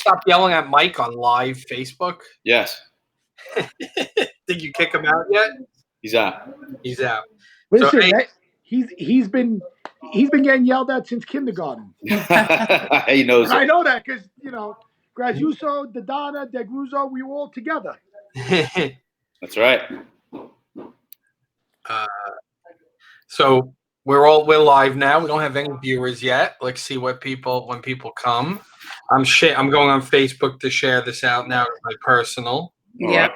stop yelling at Mike on live Facebook? Yes. Did you kick him out yet? He's out. He's out. Listen, So, he's been getting yelled at since kindergarten. He knows And it. I know that because Graziuso, Dodonna, Degruzzo, we were all together. That's right. So we're live now. We don't have any viewers yet. Let's see when people come. I'm going on Facebook to share this out now to my personal. Yeah. Right.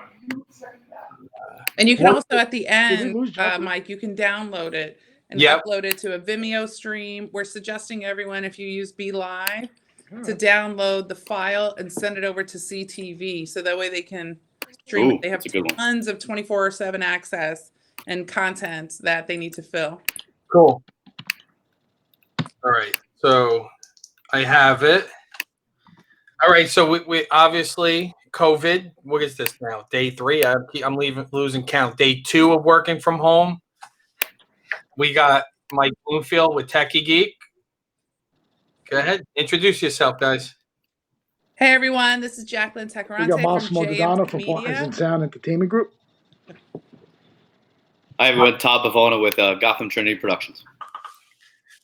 And you can also at the end, lose Mike, you can download it and Yep. upload it to a Vimeo stream. We're suggesting everyone, if you use Be Live, to download the file and send it over to CTV, so that way they can stream it. They have that's a good one. tons of 24/7 access and content that they need to fill. Cool. All right. So I have it. All right. So we obviously COVID. What is this now? Day 3. I'm losing count. Day 2 of working from home. We got Mike Bloomfield with Tekie Geek. Go ahead. Introduce yourself, guys. Hey everyone, this is Jacqueline We Tecarante got from Massimo Dodonna JMT from Partners Media. in Sound Entertainment Group. Hi, everyone. Todd Bavona with Gotham Trinity Productions.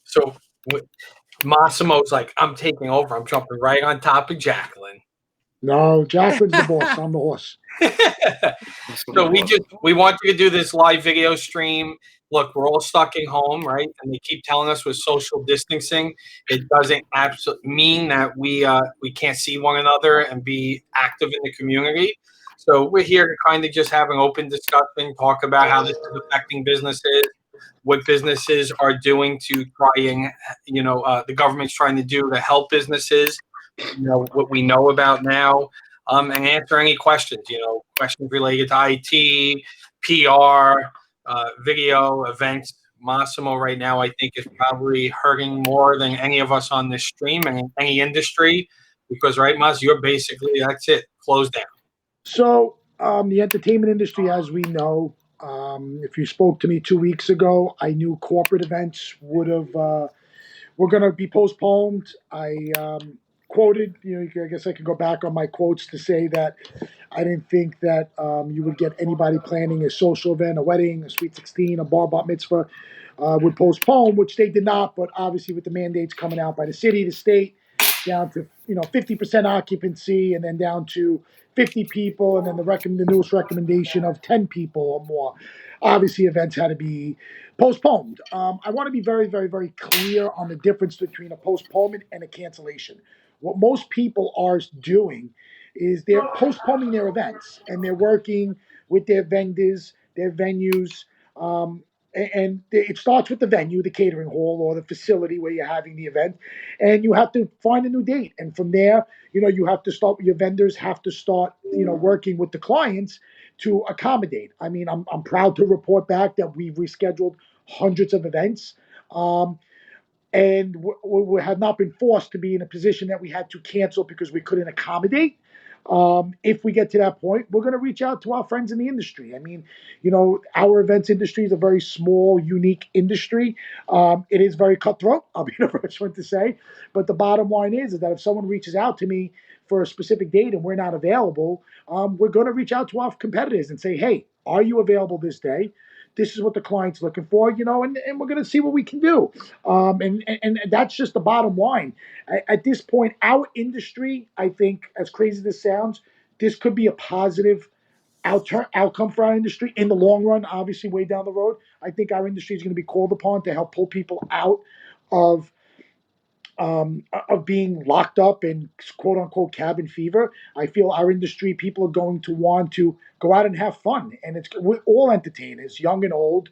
So Massimo's like, I'm taking over. I'm jumping right on top of Jacqueline. No, Jacqueline's the boss. I'm the horse. So we want you to do this live video stream. Look, we're all stuck at home, right? And they keep telling us with social distancing, it doesn't absolutely mean that we can't see one another and be active in the community. So we're here to kind of just have an open discussion, talk about how this is affecting businesses, what businesses are doing to try and, the government's trying to do to help businesses, what we know about now, and answer any questions, questions related to IT, PR, video, events. Massimo right now, I think, is probably hurting more than any of us on this stream and in any industry because, right, Mas, you're basically, that's it, closed down. So the entertainment industry, as we know, if you spoke to me 2 weeks ago, I knew corporate events were going to be postponed. I quoted, I guess I could go back on my quotes to say that I didn't think that you would get anybody planning a social event, a wedding, a sweet 16, a bar mitzvah would postpone, which they did not. But obviously, with the mandates coming out by the city, the state, down to 50% occupancy, and then down to 50 people, and then the newest recommendation of 10 people or more. Obviously, events had to be postponed. I want to be very, very, very clear on the difference between a postponement and a cancellation. What most people are doing is they're postponing their events, and they're working with their vendors, their venues, and it starts with the venue, the catering hall, or the facility where you're having the event, and you have to find a new date. And from there, you have to start. Your vendors have to start, working with the clients to accommodate. I mean, I'm proud to report back that we've rescheduled hundreds of events, and we have not been forced to be in a position that we had to cancel because we couldn't accommodate. If we get to that point, we're going to reach out to our friends in the industry. I mean, our events industry is a very small, unique industry. It is very cutthroat, I'll be the first one to say. But the bottom line is that if someone reaches out to me for a specific date and we're not available, we're going to reach out to our competitors and say, hey, are you available this day? This is what the client's looking for, and we're going to see what we can do. And that's just the bottom line. At this point, our industry, I think, as crazy as this sounds, this could be a positive outcome for our industry in the long run. Obviously, way down the road, I think our industry is going to be called upon to help pull people out of being locked up in quote unquote cabin fever. I feel our industry, people are going to want to go out and have fun. And all entertainers, young and old,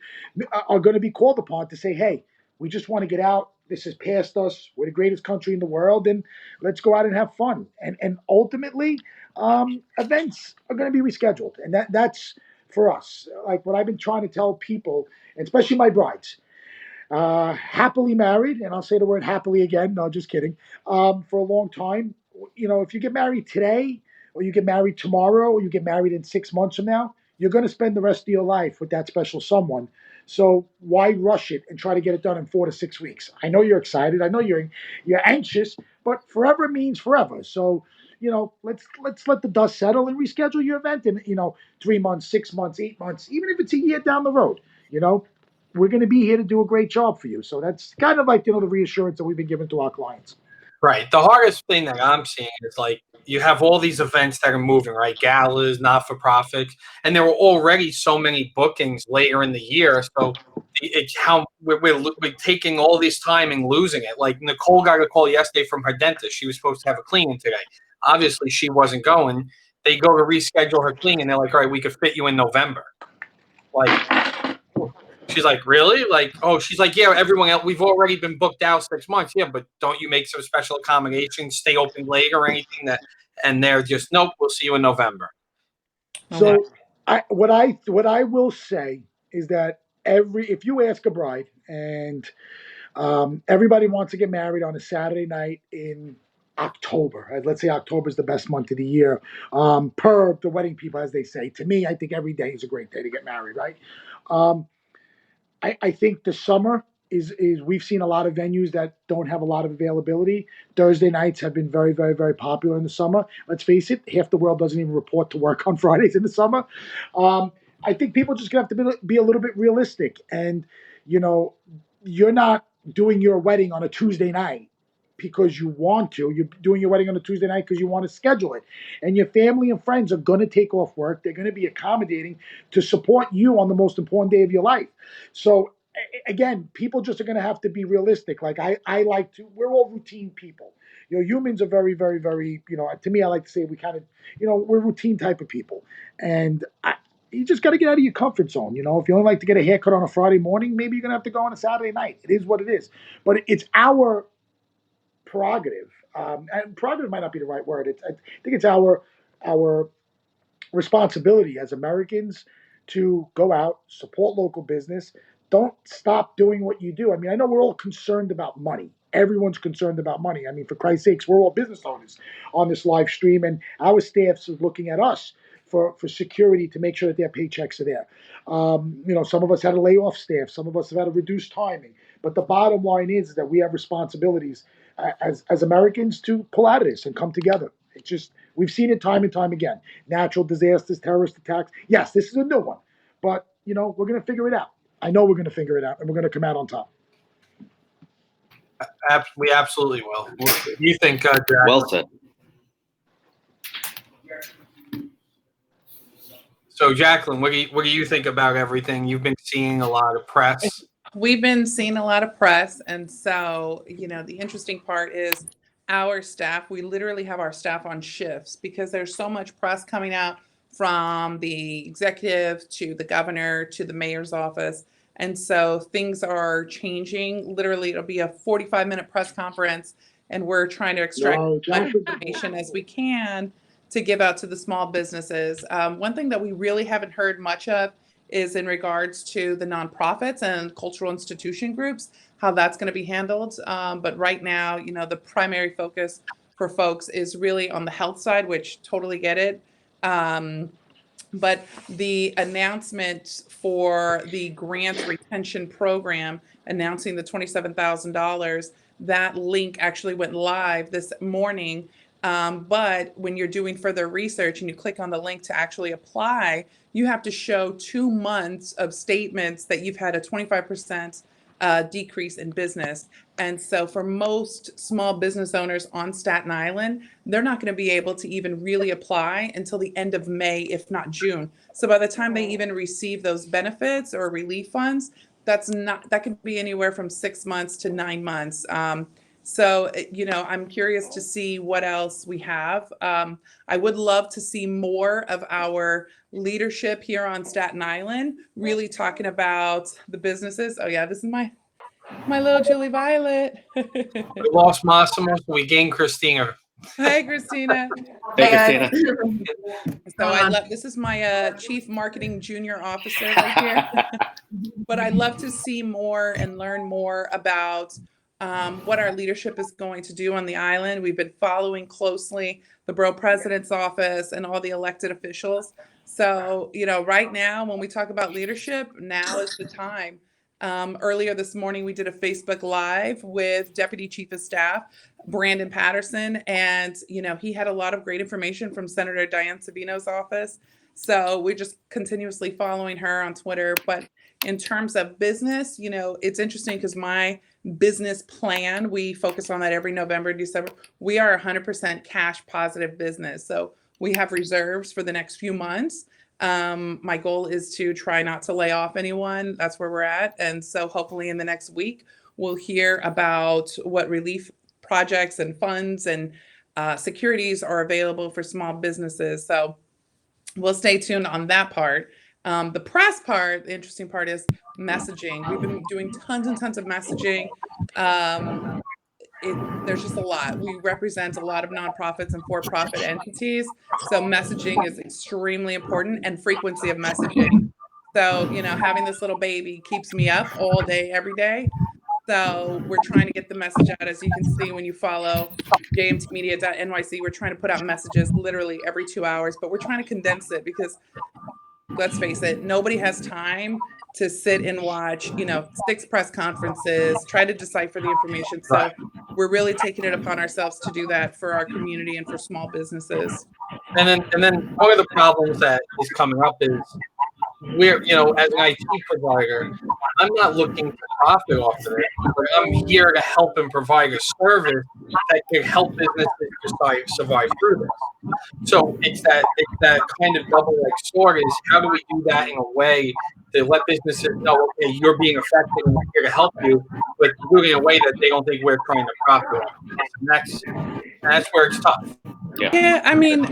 are going to be called upon to say, hey, we just want to get out. This is past us. We're the greatest country in the world, and let's go out and have fun. And ultimately, events are going to be rescheduled. And that's for us. Like what I've been trying to tell people, and especially my brides, happily married, and I'll say the word happily again, no, just kidding, for a long time. If you get married today, or you get married tomorrow, or you get married in 6 months from now, you're going to spend the rest of your life with that special someone. So why rush it and try to get it done in 4 to 6 weeks? I know you're excited. I know you're anxious, but forever means forever. So, let's let the dust settle and reschedule your event in 3 months, 6 months, 8 months, even if it's a year down the road. We're going to be here to do a great job for you. So that's kind of like the reassurance that we've been giving to our clients. Right. The hardest thing that I'm seeing is like you have all these events that are moving, right? Galas, not for profits, and there were already so many bookings later in the year. So it's how we're taking all this time and losing it. Like Nicole got a call yesterday from her dentist. She was supposed to have a cleaning today. Obviously, she wasn't going. They go to reschedule her cleaning. They're like, all right, we could fit you in November. Like, she's like, really? Like, oh, she's like, yeah, everyone else, we've already been booked out 6 months. Yeah, but don't you make some special accommodations, stay open late or anything and they're just, nope, we'll see you in November. So what I will say is that if you ask a bride and everybody wants to get married on a Saturday night in October. Let's say October is the best month of the year, per the wedding people, as they say. To me, I think every day is a great day to get married, right? I think the summer is we've seen a lot of venues that don't have a lot of availability. Thursday nights have been very, very, very popular in the summer. Let's face it, half the world doesn't even report to work on Fridays in the summer. I think people just gonna have to be a little bit realistic, and you're not doing your wedding on a Tuesday night because you want to. You're doing your wedding on a Tuesday night because you want to schedule it. And your family and friends are going to take off work. They're going to be accommodating to support you on the most important day of your life. So, again, people just are going to have to be realistic. Like I like to, we're all routine people. Humans are very, very, very, to me, I like to say we kind of, we're routine type of people. And you just got to get out of your comfort zone. If you only like to get a haircut on a Friday morning, maybe you're going to have to go on a Saturday night. It is what it is. But it's our prerogative. And prerogative might not be the right word. I think it's our responsibility as Americans to go out, support local business. Don't stop doing what you do. I mean, I know we're all concerned about money. Everyone's concerned about money. I mean, for Christ's sakes, we're all business owners on this live stream, and our staffs are looking at us for security to make sure that their paychecks are there. Some of us had to lay off staff. Some of us have had to reduce timing. But the bottom line is that we have responsibilities as Americans to pull out of this and come together. It's just, we've seen it time and time again. Natural disasters, terrorist attacks. Yes, this is a new one, but we're going to figure it out. I know we're going to figure it out, and we're going to come out on top. We absolutely will. What do you think, Jack? Well said. So, Jacqueline, what do you think about everything? You've been seeing a lot of press. We've been seeing a lot of press, and so the interesting part is our staff. We literally have our staff on shifts because there's so much press coming out from the executive to the governor to the mayor's office. And so things are changing. Literally, it'll be a 45-minute press conference, and we're trying to extract as much information as we can to give out to the small businesses. One thing that we really haven't heard much of is in regards to the nonprofits and cultural institution groups, how that's going to be handled. But right now, the primary focus for folks is really on the health side, which totally get it. But the announcement for the grant retention program, announcing the $27,000, that link actually went live this morning. But when you're doing further research and you click on the link to actually apply, you have to show 2 months of statements that you've had a 25% decrease in business. And so for most small business owners on Staten Island, they're not going to be able to even really apply until the end of May, if not June. So by the time they even receive those benefits or relief funds, that could be anywhere from 6 months to 9 months. So, I'm curious to see what else we have. I would love to see more of our leadership here on Staten Island, really talking about the businesses. Oh yeah, this is my little Julie Violet. We lost Massimo, so we gained Christina. Hi, Christina. Hey, Christina. So this is my Chief Marketing Junior Officer right here. But I'd love to see more and learn more about what our leadership is going to do on the island. We've been following closely the Borough President's office and all the elected officials. So, right now, when we talk about leadership, now is the time Earlier this morning, we did a Facebook Live with Deputy Chief of Staff, Brandon Patterson, and, he had a lot of great information from Senator Diane Savino's office. So we're just continuously following her on Twitter. But in terms of business, it's interesting because my business plan, we focus on that every November, December. We are 100% cash positive business. So we have reserves for the next few months. My goal is to try not to lay off anyone. That's where we're at. And so hopefully in the next week, we'll hear about what relief projects and funds and securities are available for small businesses. So we'll stay tuned on that part. The press part, the interesting part is messaging. We've been doing tons and tons of messaging. There's just a lot. We represent a lot of nonprofits and for-profit entities. So messaging is extremely important, and frequency of messaging. So, having this little baby keeps me up all day, every day. So we're trying to get the message out. As you can see, when you follow jmtmedia.nyc, we're trying to put out messages literally every 2 hours, but we're trying to condense it because, let's face it, nobody has time to sit and watch, 6 press conferences, try to decipher the information. So we're really taking it upon ourselves to do that for our community and for small businesses. And then one of the problems that is coming up is we're, as an IT provider, I'm not looking to profit off of it, but I'm here to help and provide a service that can help businesses survive through this. So it's that kind of double-edged sword is how do we do that in a way to let businesses know, okay, you're being affected and we're here to help you, but doing it in a way that they don't think we're trying to profit off of it. And that's where it's tough. Yeah, I mean,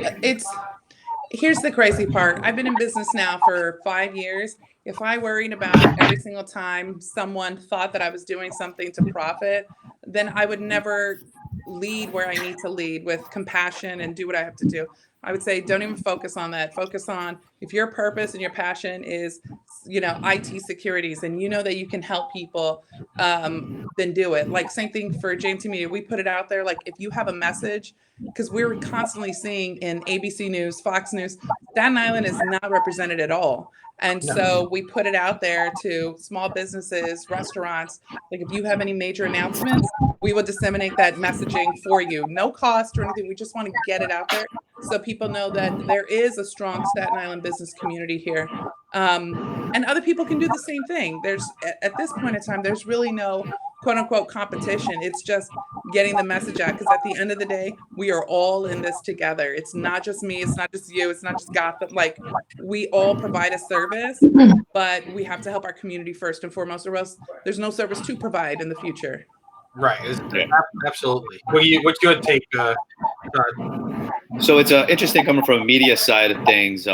here's the crazy part. I've been in business now for 5 years. If I worried about every single time someone thought that I was doing something to profit, then I would never lead where I need to lead with compassion and do what I have to do. I would say, don't even focus on that. Focus on if your purpose and your passion is, IT securities, and that you can help people, then do it. Like same thing for JMT Media. We put it out there. Like if you have a message, because we're constantly seeing in ABC News, Fox News, Staten Island is not represented at all. And so we put it out there to small businesses, restaurants. Like if you have any major announcements, we will disseminate that messaging for you. No cost or anything. We just want to get it out there so people know that there is a strong Staten Island business community here. And other people can do the same thing. There's, at this point in time, there's really no quote unquote competition. It's just getting the message out, because at the end of the day, we are all in this together. It's not just me, it's not just you, it's not just Gotham. Like we all provide a service, but we have to help our community first and foremost, or else there's no service to provide in the future. Right. Absolutely. What's your take? So it's interesting coming from a media side of things.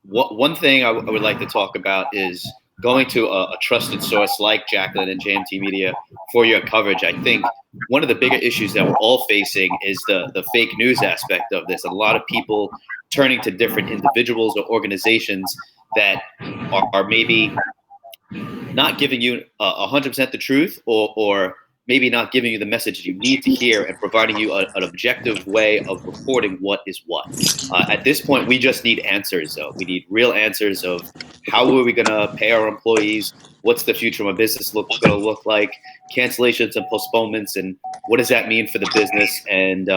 One thing I would like to talk about is going to a trusted source like Jacqueline and JMT Media for your coverage. I think one of the bigger issues that we're all facing is the fake news aspect of this. A lot of people turning to different individuals or organizations that are maybe not giving you 100% the truth, or maybe not giving you the message you need to hear, and providing you an objective way of reporting what is what. At this point, we just need answers, though. We need real answers of how are we going to pay our employees, what's the future of a business going to look like, cancellations and postponements, and what does that mean for the business, and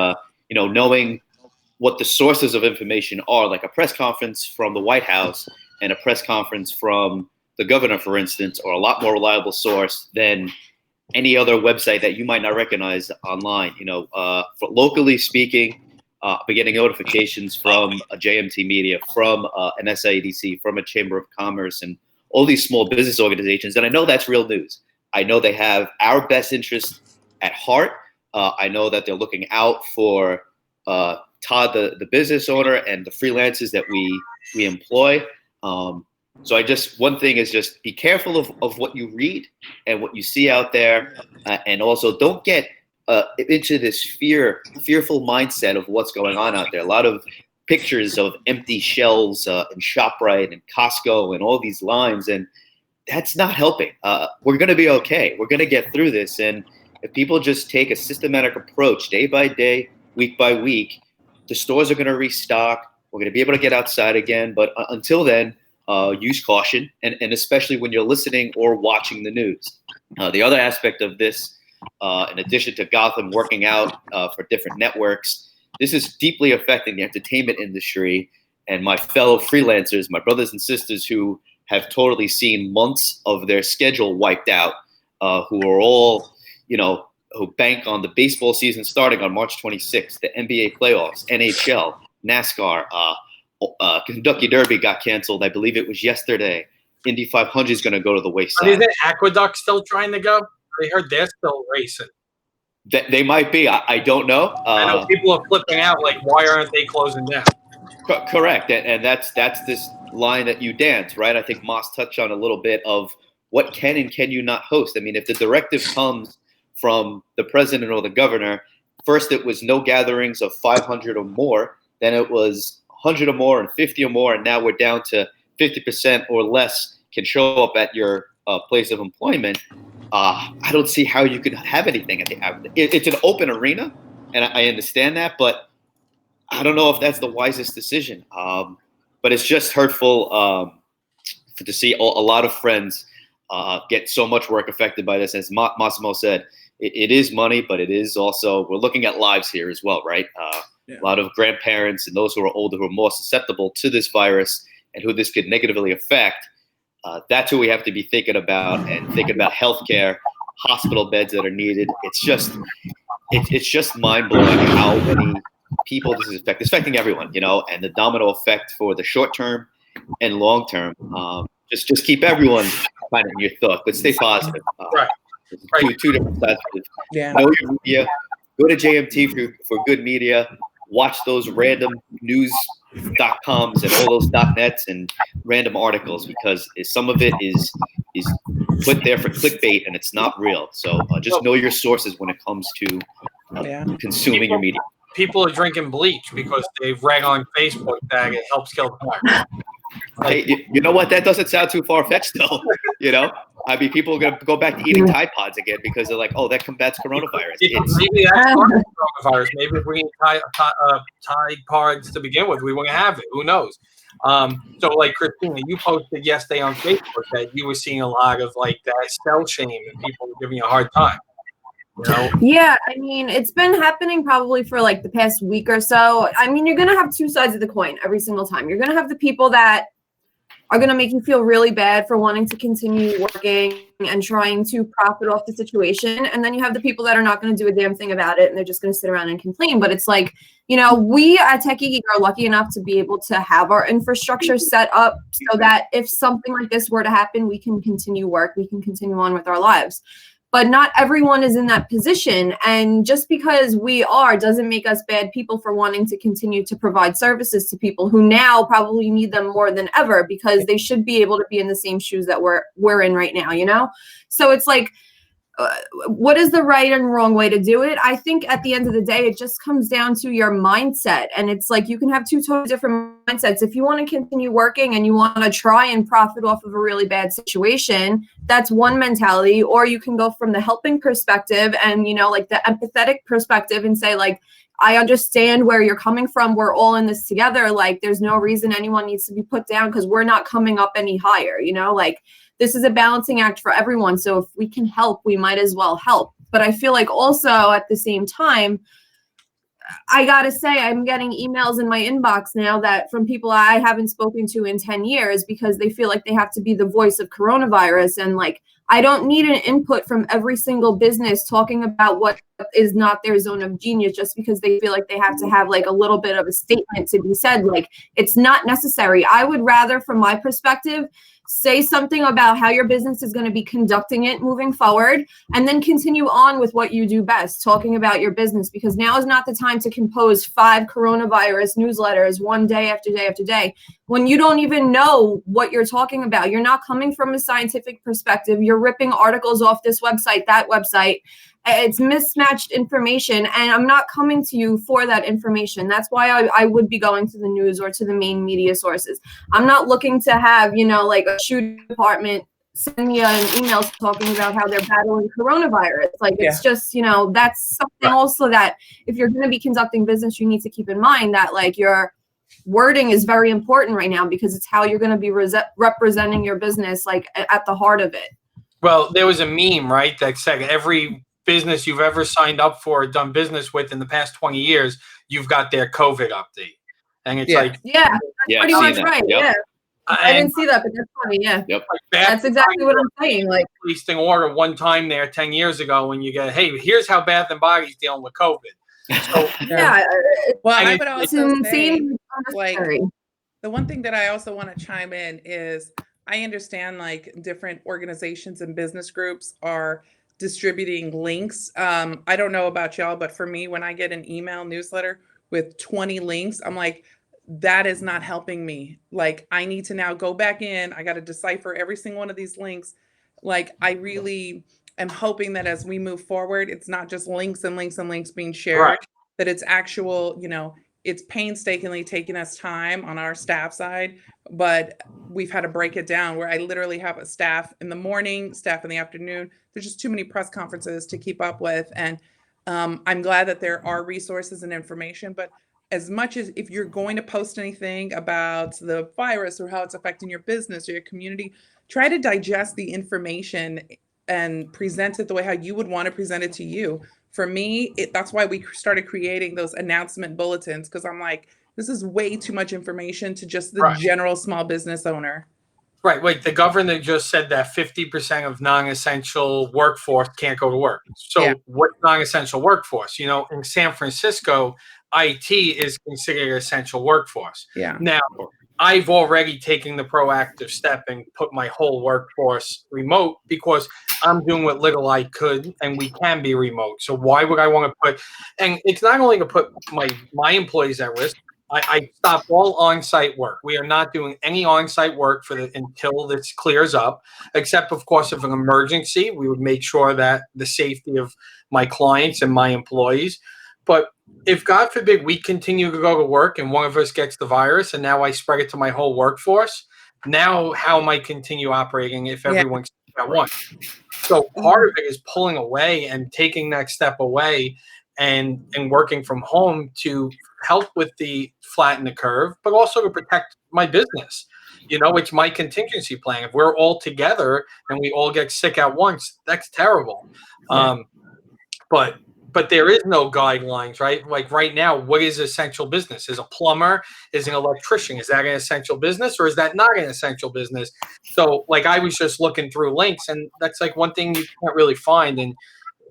knowing what the sources of information are, like a press conference from the White House and a press conference from the governor, for instance, are a lot more reliable source than any other website that you might not recognize online. For locally speaking, I've getting notifications from a JMT Media, from an SIADC, from a Chamber of Commerce, and all these small business organizations. And I know that's real news. I know they have our best interests at heart. I know that they're looking out for Todd, the business owner, and the freelancers that we employ. So one thing is just be careful of what you read and what you see out there, and also don't get into this fearful mindset of what's going on out there. A lot of pictures of empty shelves in ShopRite and Costco and all these lines, and that's not helping. We're going to be okay. We're going to get through this, and if people just take a systematic approach day by day, week by week, the stores are going to restock. We're going to be able to get outside again, but until then, use caution, and especially when you're listening or watching the news. The other aspect of this, in addition to Gotham working out for different networks, this is deeply affecting the entertainment industry and my fellow freelancers, my brothers and sisters who have totally seen months of their schedule wiped out, who are all, who bank on the baseball season starting on March 26th, the NBA playoffs, NHL, NASCAR, Kentucky Derby got canceled. I believe it was yesterday. Indy 500 is going to go to the wayside. Isn't Aqueduct still trying to go? I heard they're still racing. They might be. I don't know. I know people are flipping out. Like, why aren't they closing down? Correct, and that's this line that you dance, right? I think Moss touched on a little bit of what can and can you not host. I mean, if the directive comes from the president or the governor, first it was no gatherings of 500 or more, then it was 100 or more and 50 or more, and now we're down to 50% or less can show up at your place of employment. I don't see how you could have anything at the. It's an open arena, and I understand that, but I don't know if that's the wisest decision. But it's just hurtful to see a lot of friends get so much work affected by this. As Massimo said, it is money, but it is also, we're looking at lives here as well, right? A lot of grandparents and those who are older who are more susceptible to this virus and who this could negatively affect. That's who we have to be thinking about, and thinking about healthcare, hospital beds that are needed. It's just mind blowing how many people this is affecting. It's affecting everyone, and the domino effect for the short term and long term. Just keep everyone finding your thought, but stay positive. Right. Two different sides. Yeah. Know your media. Go to JMT for good media. Watch those random news.coms and all those .nets and random articles, because some of it is put there for clickbait and it's not real. So just know your sources when it comes to consuming your media. People are drinking bleach because they've read on Facebook that it helps kill the virus. Hey, you know what? That doesn't sound too far-fetched, though. I mean, people are going to go back to eating Tide Pods again because they're like, oh, that combats coronavirus. Maybe that's coronavirus. Maybe if we eat Tide Pods to begin with, we wouldn't have it. Who knows? So, like, Christina, you posted yesterday on Facebook that you were seeing a lot of, like, that cell shame and people were giving you a hard time. Yeah, I mean, it's been happening probably for like the past week or so. I mean, you're going to have two sides of the coin every single time. You're going to have the people that are going to make you feel really bad for wanting to continue working and trying to profit off the situation. And then you have the people that are not going to do a damn thing about it, and they're just going to sit around and complain. But it's like, we at Tekie Geek are lucky enough to be able to have our infrastructure set up so that if something like this were to happen, we can continue work, we can continue on with our lives. But not everyone is in that position. And just because we are doesn't make us bad people for wanting to continue to provide services to people who now probably need them more than ever, because they should be able to be in the same shoes that we're in right now, So it's like, what is the right and wrong way to do it? I think at the end of the day, it just comes down to your mindset. And it's like, you can have two totally different mindsets. If you want to continue working and you want to try and profit off of a really bad situation, that's one mentality. Or you can go from the helping perspective and, like the empathetic perspective and say, like, I understand where you're coming from. We're all in this together. Like, there's no reason anyone needs to be put down because we're not coming up any higher, like, this is a balancing act for everyone. So if we can help, we might as well help. But I feel like also at the same time, I got to say, I'm getting emails in my inbox now that from people I haven't spoken to in 10 years because they feel like they have to be the voice of coronavirus. And like, I don't need an input from every single business talking about what is not their zone of genius just because they feel like they have to have like a little bit of a statement to be said. Like, it's not necessary. I would rather, from my perspective, say something about how your business is going to be conducting it moving forward, and then continue on with what you do best, talking about your business, because now is not the time to compose 5 coronavirus newsletters one day after day after day when you don't even know what you're talking about. You're not coming from a scientific perspective. You're ripping articles off this website, that website. It's mismatched information, and I'm not coming to you for that information. That's why I would be going to the news or to the main media sources. I'm not looking to have, like a shoe department send me an email talking about how they're battling coronavirus. Like, it's just, that's something also that if you're going to be conducting business, you need to keep in mind that, like, you're wording is very important right now because it's how you're going to be representing your business, like at the heart of it. Well, there was a meme, right, that said every business you've ever signed up for or done business with in the past 20 years, you've got their COVID update. And it's like, yeah, that's pretty much right. Yep. Yeah. I didn't see that, but that's funny. Yeah. Yep. like That's exactly what I'm saying. Like, listing order one time there 10 years ago when you get, hey, here's how Bath and Body's dealing with COVID. So, yeah. Well, And I it- would It's also say, insane. like, Unnecessary. the one thing that I also want to chime in is I understand like different organizations and business groups are distributing links. I don't know about y'all, but for me, when I get an email newsletter with 20 links, I'm like, that is not helping me. Like, I need to now go back in. I got to decipher every single one of these links. Like, I really am hoping that as we move forward, it's not just links and links and links being shared, Right. that it's actual, it's painstakingly taking us time on our staff side, but we've had to break it down where I literally have a staff in the morning, staff in the afternoon. There's just too many press conferences to keep up with. And I'm glad that there are resources and information, but as much as if you're going to post anything about the virus or how it's affecting your business or your community, try to digest the information and present it the way how you would want to present it to you. For me, that's why we started creating those announcement bulletins, because I'm like, this is way too much information to just the Right. general small business owner. Right. Wait, the governor just said that 50% of non-essential workforce can't go to work. So Yeah. what non-essential workforce? In San Francisco, IT is considered essential workforce. Yeah. Now, I've already taken the proactive step and put my whole workforce remote because I'm doing what little I could, and we can be remote. So why would I want to put? And it's not only to put my employees at risk. I stopped all on-site work. We are not doing any on-site work until this clears up, except of course of an emergency. We would make sure that the safety of my clients and my employees. But if God forbid we continue to go to work and one of us gets the virus and now I spread it to my whole workforce, now how am I continue operating if everyone's at once? So part of it is pulling away and taking that step away and working from home to help with the flatten the curve, but also to protect my business. It's my contingency plan. If we're all together and we all get sick at once, that's terrible. Yeah. But there is no guidelines, right? Like right now, what is essential business? Is a plumber, is an electrician, is that an essential business or is that not an essential business? So like I was just looking through links and that's like one thing you can't really find. And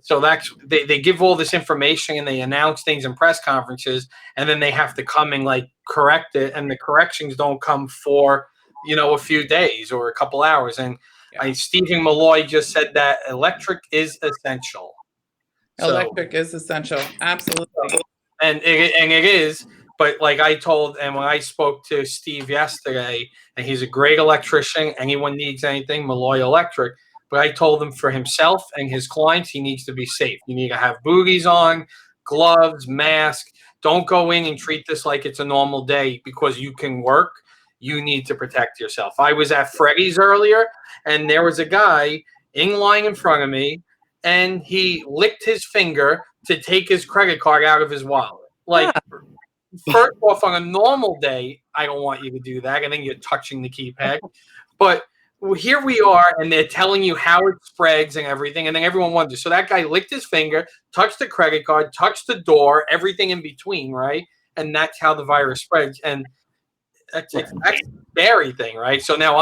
so that's they give all this information and they announce things in press conferences and then they have to come and like correct it. And the corrections don't come for, a few days or a couple hours. And Stephen Malloy just said that electric is essential. Electric is essential. Absolutely. And it is, but like I told, and when I spoke to Steve yesterday, and he's a great electrician, anyone needs anything, Malloy Electric, but I told him for himself and his clients, he needs to be safe. You need to have booties on, gloves, mask. Don't go in and treat this like it's a normal day because you can work. You need to protect yourself. I was at Freddy's earlier, and there was a guy in line in front of me, and he licked his finger to take his credit card out of his wallet. Like, first off, on a normal day, I don't want you to do that. And then you're touching the keypad. But here we are, and they're telling you how it spreads and everything. And then everyone wonders. So that guy licked his finger, touched the credit card, touched the door, everything in between, right? And that's how the virus spreads. And that's a scary thing, right? So now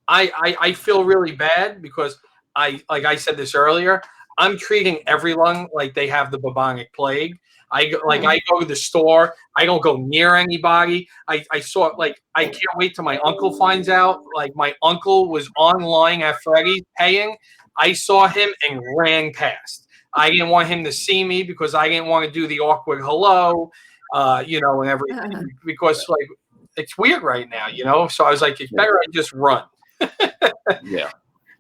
I feel really bad because like I said this earlier, I'm treating everyone like they have the bubonic plague. I go to the store. I don't go near anybody. I saw like I can't wait till my uncle finds out. Like my uncle was online at Freddy's paying. I saw him and ran past. I didn't want him to see me because I didn't want to do the awkward hello, and everything because like it's weird right now, So I was like, it's better I just run. Yeah.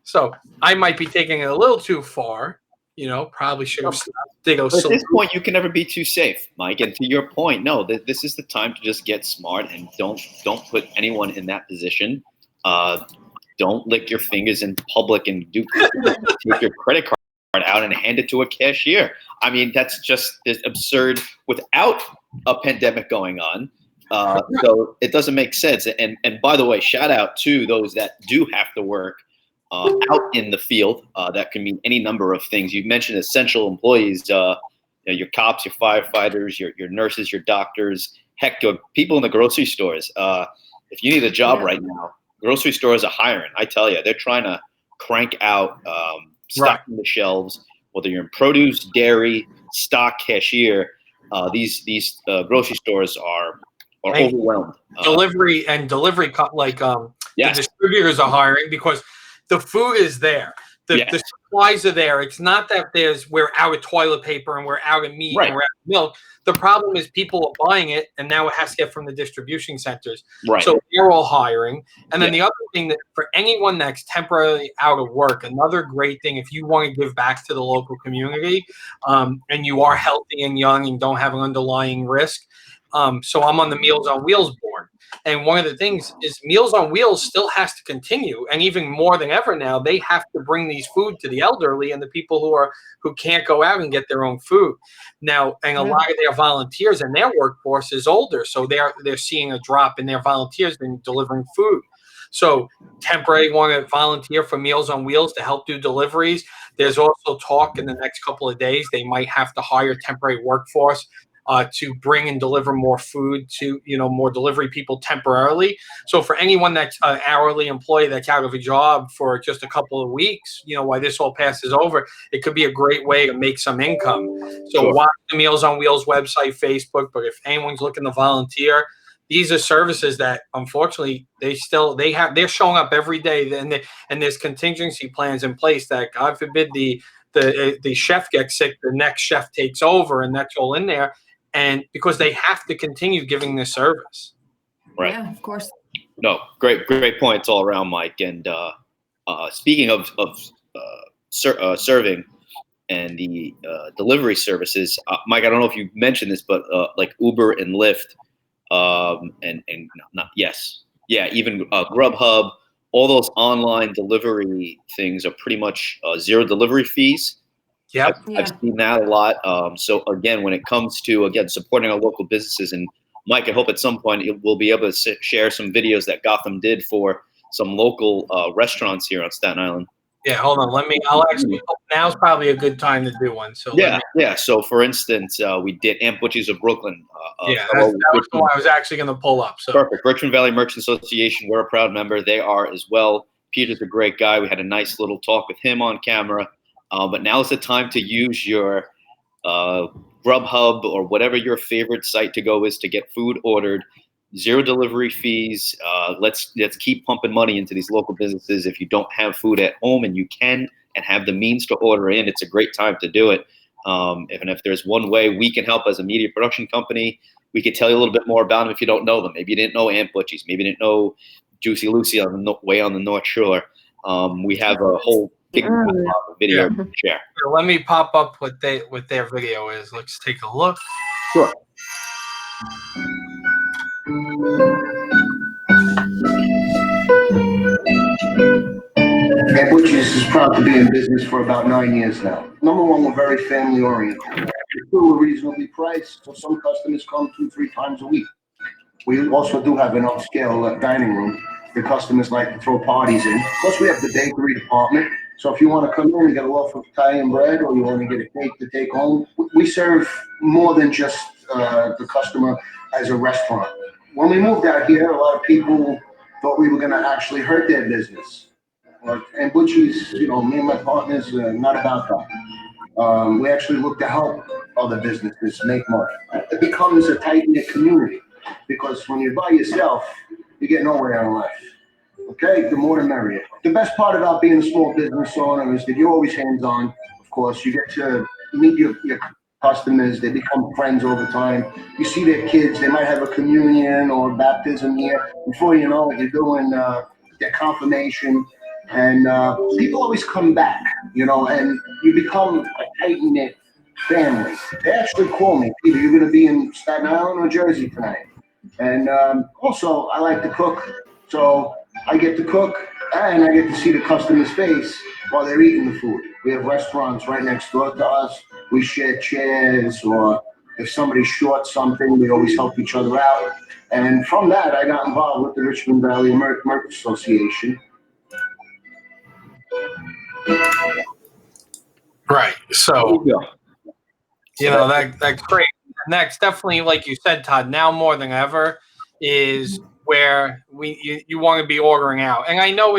So I might be taking it a little too far. Probably should have stopped. But at this point, you can never be too safe, Mike. And to your point, no, this is the time to just get smart and don't put anyone in that position. Don't lick your fingers in public and take your credit card out and hand it to a cashier. I mean, that's just absurd without a pandemic going on. So it doesn't make sense. And by the way, shout out to those that do have to work out in the field. That can mean any number of things. You mentioned essential employees, your cops, your firefighters, your nurses, your doctors, heck, your people in the grocery stores. If you need a job right now, grocery stores are hiring. I tell you, they're trying to crank out stock on the shelves, whether you're in produce, dairy, stock, cashier. These grocery stores are overwhelmed. Delivery the distributors are hiring because the food is there. The supplies are there. It's not that we're out of toilet paper and we're out of meat and we're out of milk. The problem is people are buying it, and now it has to get from the distribution centers. Right. So they're all hiring. And then the other thing that for anyone that's temporarily out of work, another great thing, if you want to give back to the local community, and you are healthy and young and don't have an underlying risk. So I'm on the Meals on Wheels board. And one of the things is Meals on Wheels still has to continue. And even more than ever now, they have to bring these food to the elderly and the people who can't go out and get their own food. Now, and a lot of their volunteers and their workforce is older. So they're seeing a drop in their volunteers in delivering food. So temporary want to volunteer for Meals on Wheels to help do deliveries. There's also talk in the next couple of days, they might have to hire temporary workforce to bring and deliver more food to, more delivery people temporarily. So for anyone that's an hourly employee that's out of a job for just a couple of weeks, while this all passes over, it could be a great way to make some income. So watch the Meals on Wheels website, Facebook, but if anyone's looking to volunteer, these are services that unfortunately they're showing up every day, and there's contingency plans in place that God forbid the chef gets sick, the next chef takes over, and that's all in there. And because they have to continue giving this service. Right. Yeah, of course. No, great points all around, Mike. And speaking of serving and the delivery services, Mike, I don't know if you mentioned this, but like Uber and Lyft, even Grubhub, all those online delivery things are pretty much zero delivery fees. Yep. I've seen that a lot. So again, when it comes to supporting our local businesses, and Mike, I hope at some point we'll be able to share some videos that Gotham did for some local restaurants here on Staten Island. Yeah, hold on. Now's probably a good time to do one. So So for instance, we did Aunt Butchie's of Brooklyn. That was the one I was actually going to pull up. So perfect. Richmond Valley Merchant Association, we're a proud member. They are as well. Peter's a great guy. We had a nice little talk with him on camera. But now is the time to use your Grubhub or whatever your favorite site to go is to get food ordered. Zero delivery fees. Let's keep pumping money into these local businesses. If you don't have food at home and you can and have the means to order in, it's a great time to do it. If there's one way we can help as a media production company, we could tell you a little bit more about them if you don't know them. Maybe you didn't know Aunt Butchie's. Maybe you didn't know Juicy Lucy way on the North Shore. We have a whole big video to share. So let me pop up what their video is. Let's take a look. Sure. Aunt Butchie's is proud to be in business for about 9 years now. Number one, we're very family oriented. The food are reasonably priced, so some customers come 2-3 times a week. We also do have an upscale dining room. The customers like to throw parties in. Plus, we have the bakery department. So if you want to come in and get a loaf of Italian bread, or you want to get a cake to take home, we serve more than just the customer as a restaurant. When we moved out here, a lot of people thought we were going to actually hurt their business. And Butchie's, me and my partners, not about that. We actually look to help other businesses make money. It becomes a tight-knit community, because when you're by yourself, you get nowhere in life. Okay, the more the merrier. The best part about being a small business owner is that you're always hands-on. Of course, you get to meet your customers. They become friends over time. You see their kids. They might have a communion or a baptism here. Before you know it, you're doing their confirmation. And people always come back, and you become a tight-knit family. They actually call me, Peter, you're going to be in Staten Island or Jersey tonight. And also, I like to cook. So I get to cook, and I get to see the customer's face while they're eating the food. We have restaurants right next door to us. We share chairs, or If somebody's short something, we always help each other out. And from that, I got involved with the Richmond Valley Merchants Association. Right. So, that's great. And that's definitely, like you said, Todd, now more than ever is where you want to be ordering out. And I know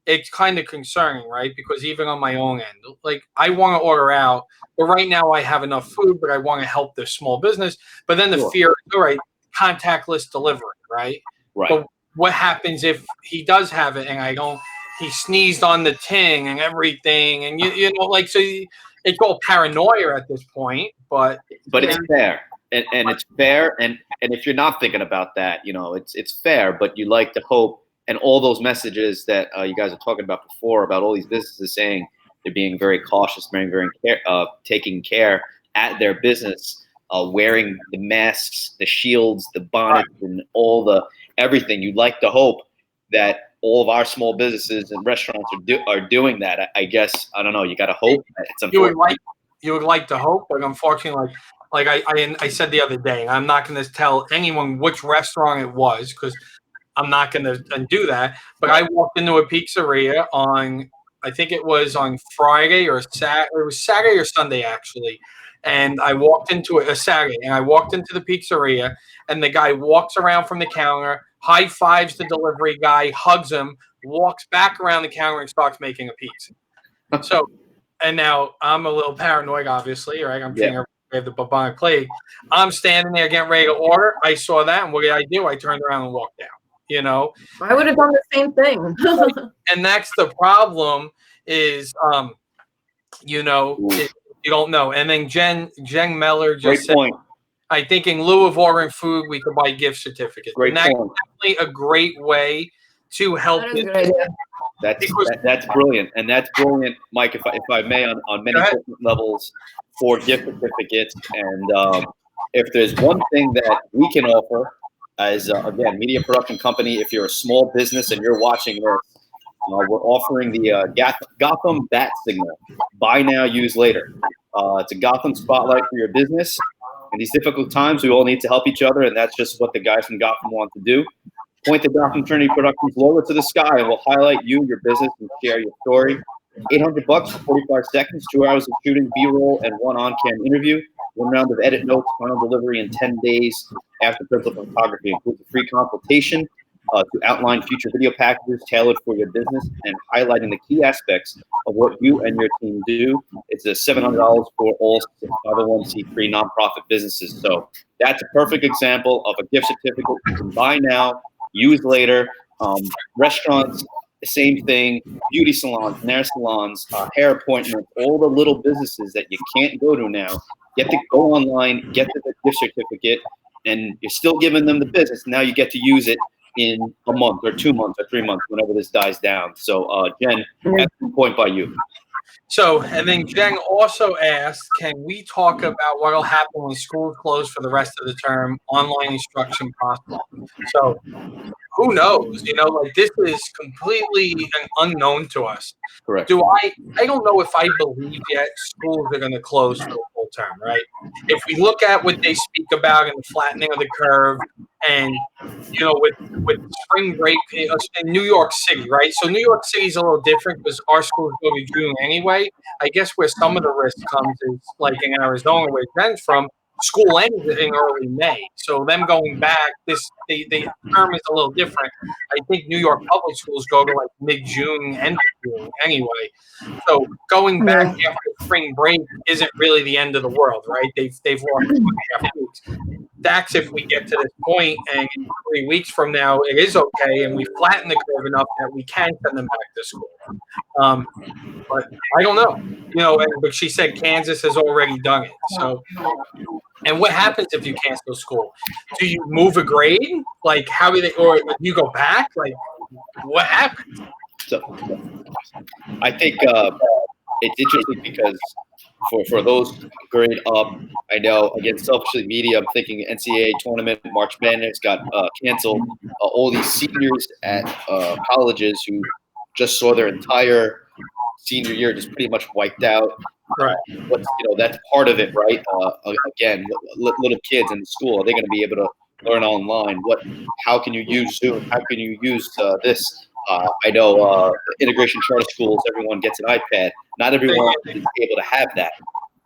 it's kind of concerning, right? Because even on my own end, like I want to order out, but right now I have enough food, but I want to help this small business. But then the fear, all right, contactless delivery, right? Right. But what happens if he does have it and he sneezed on the ting and everything, and you know, like, so it's all paranoia at this point, but it's fair. And it's fair. And if you're not thinking about that, you know, it's fair, but you like to hope. And all those messages that you guys are talking about before about all these businesses saying they're being very cautious, taking care at their business, wearing the masks, the shields, the bonnets, and everything. You'd like to hope that all of our small businesses and restaurants are doing that. I guess, I don't know. You got to hope. It's you would like to hope, but unfortunately, like I said the other day, I'm not going to tell anyone which restaurant it was because I'm not going to do that. But I walked into a pizzeria I think it was on Friday or Saturday. It was Saturday or Sunday actually. And I walked into a Saturday, and I walked into the pizzeria, and the guy walks around from the counter, high fives the delivery guy, hugs him, walks back around the counter, and starts making a pizza. So, and now I'm a little paranoid, obviously, right? I'm thinking we have the bubonic plague. I'm standing there getting ready to order. I saw that, and what did I do? I turned around and walked out. You know, I would have done the same thing. And that's the problem is, you don't know. And then Jen Meller just said, point. I think in lieu of ordering food, we could buy gift certificates. Great and that's point. definitely a great way to help. That is a good idea. That's brilliant, and that's brilliant, Mike. If I may, on many different levels for gift certificates, and if there's one thing that we can offer as again media production company, if you're a small business and you're watching this, we're offering the Gotham Bat Signal. Buy now, use later. It's a Gotham spotlight for your business. In these difficult times, we all need to help each other, and that's just what the guys from Gotham want to do. Point the Gotham Trinity Productions logo to the sky, and we'll highlight you, your business, and share your story. $800 for 45 seconds, 2 hours of shooting, B-roll, and one on-cam interview. 1 round of edit notes, final delivery in 10 days after principal photography. Includes a free consultation to outline future video packages tailored for your business and highlighting the key aspects of what you and your team do. It's $700 for all 501c3 nonprofit businesses. So that's a perfect example of a gift certificate you can buy now, use later. Restaurants, the same thing. Beauty salons, nail salons, hair appointments, all the little businesses that you can't go to now. Get to go online, get the gift certificate, and you're still giving them the business. Now you get to use it in a month or 2 months or 3 months, whenever this dies down. So, Jen, excellent point by you. So, and then Jen also asked, can we talk about what will happen when schools close for the rest of the term, online instruction possible? So, who knows? Like this is completely an unknown to us. Correct. I don't know if I believe yet schools are going to close for the full term, right? If we look at what they speak about in the flattening of the curve and, with spring break in New York City, right? So New York City is a little different because our schools go to June anyway. I guess where some of the risk comes is like in Arizona where Jen's from, school ends in early May. So them going back, the term is a little different. I think New York public schools go to like mid-June, end of June anyway. So going back after spring break isn't really the end of the world, right? They've lost 2.5 weeks. That's if we get to this point and 3 weeks from now it is okay and we flatten the curve enough that we can send them back to school. But I don't know. But she said Kansas has already done it. So, and what happens if you cancel school? Do you move a grade? Like, how do or you go back? Like, what happens? So, I think it's interesting because for those grade up, I know again, selfishly media, I'm thinking NCAA tournament, March Madness got canceled. All these seniors at colleges who just saw their entire senior year just pretty much wiped out. Right. That's part of it, right? Again, little kids in school, are they going to be able to learn online? How can you use Zoom? How can you use this? I know integration charter schools, everyone gets an iPad. Not everyone is able to have that.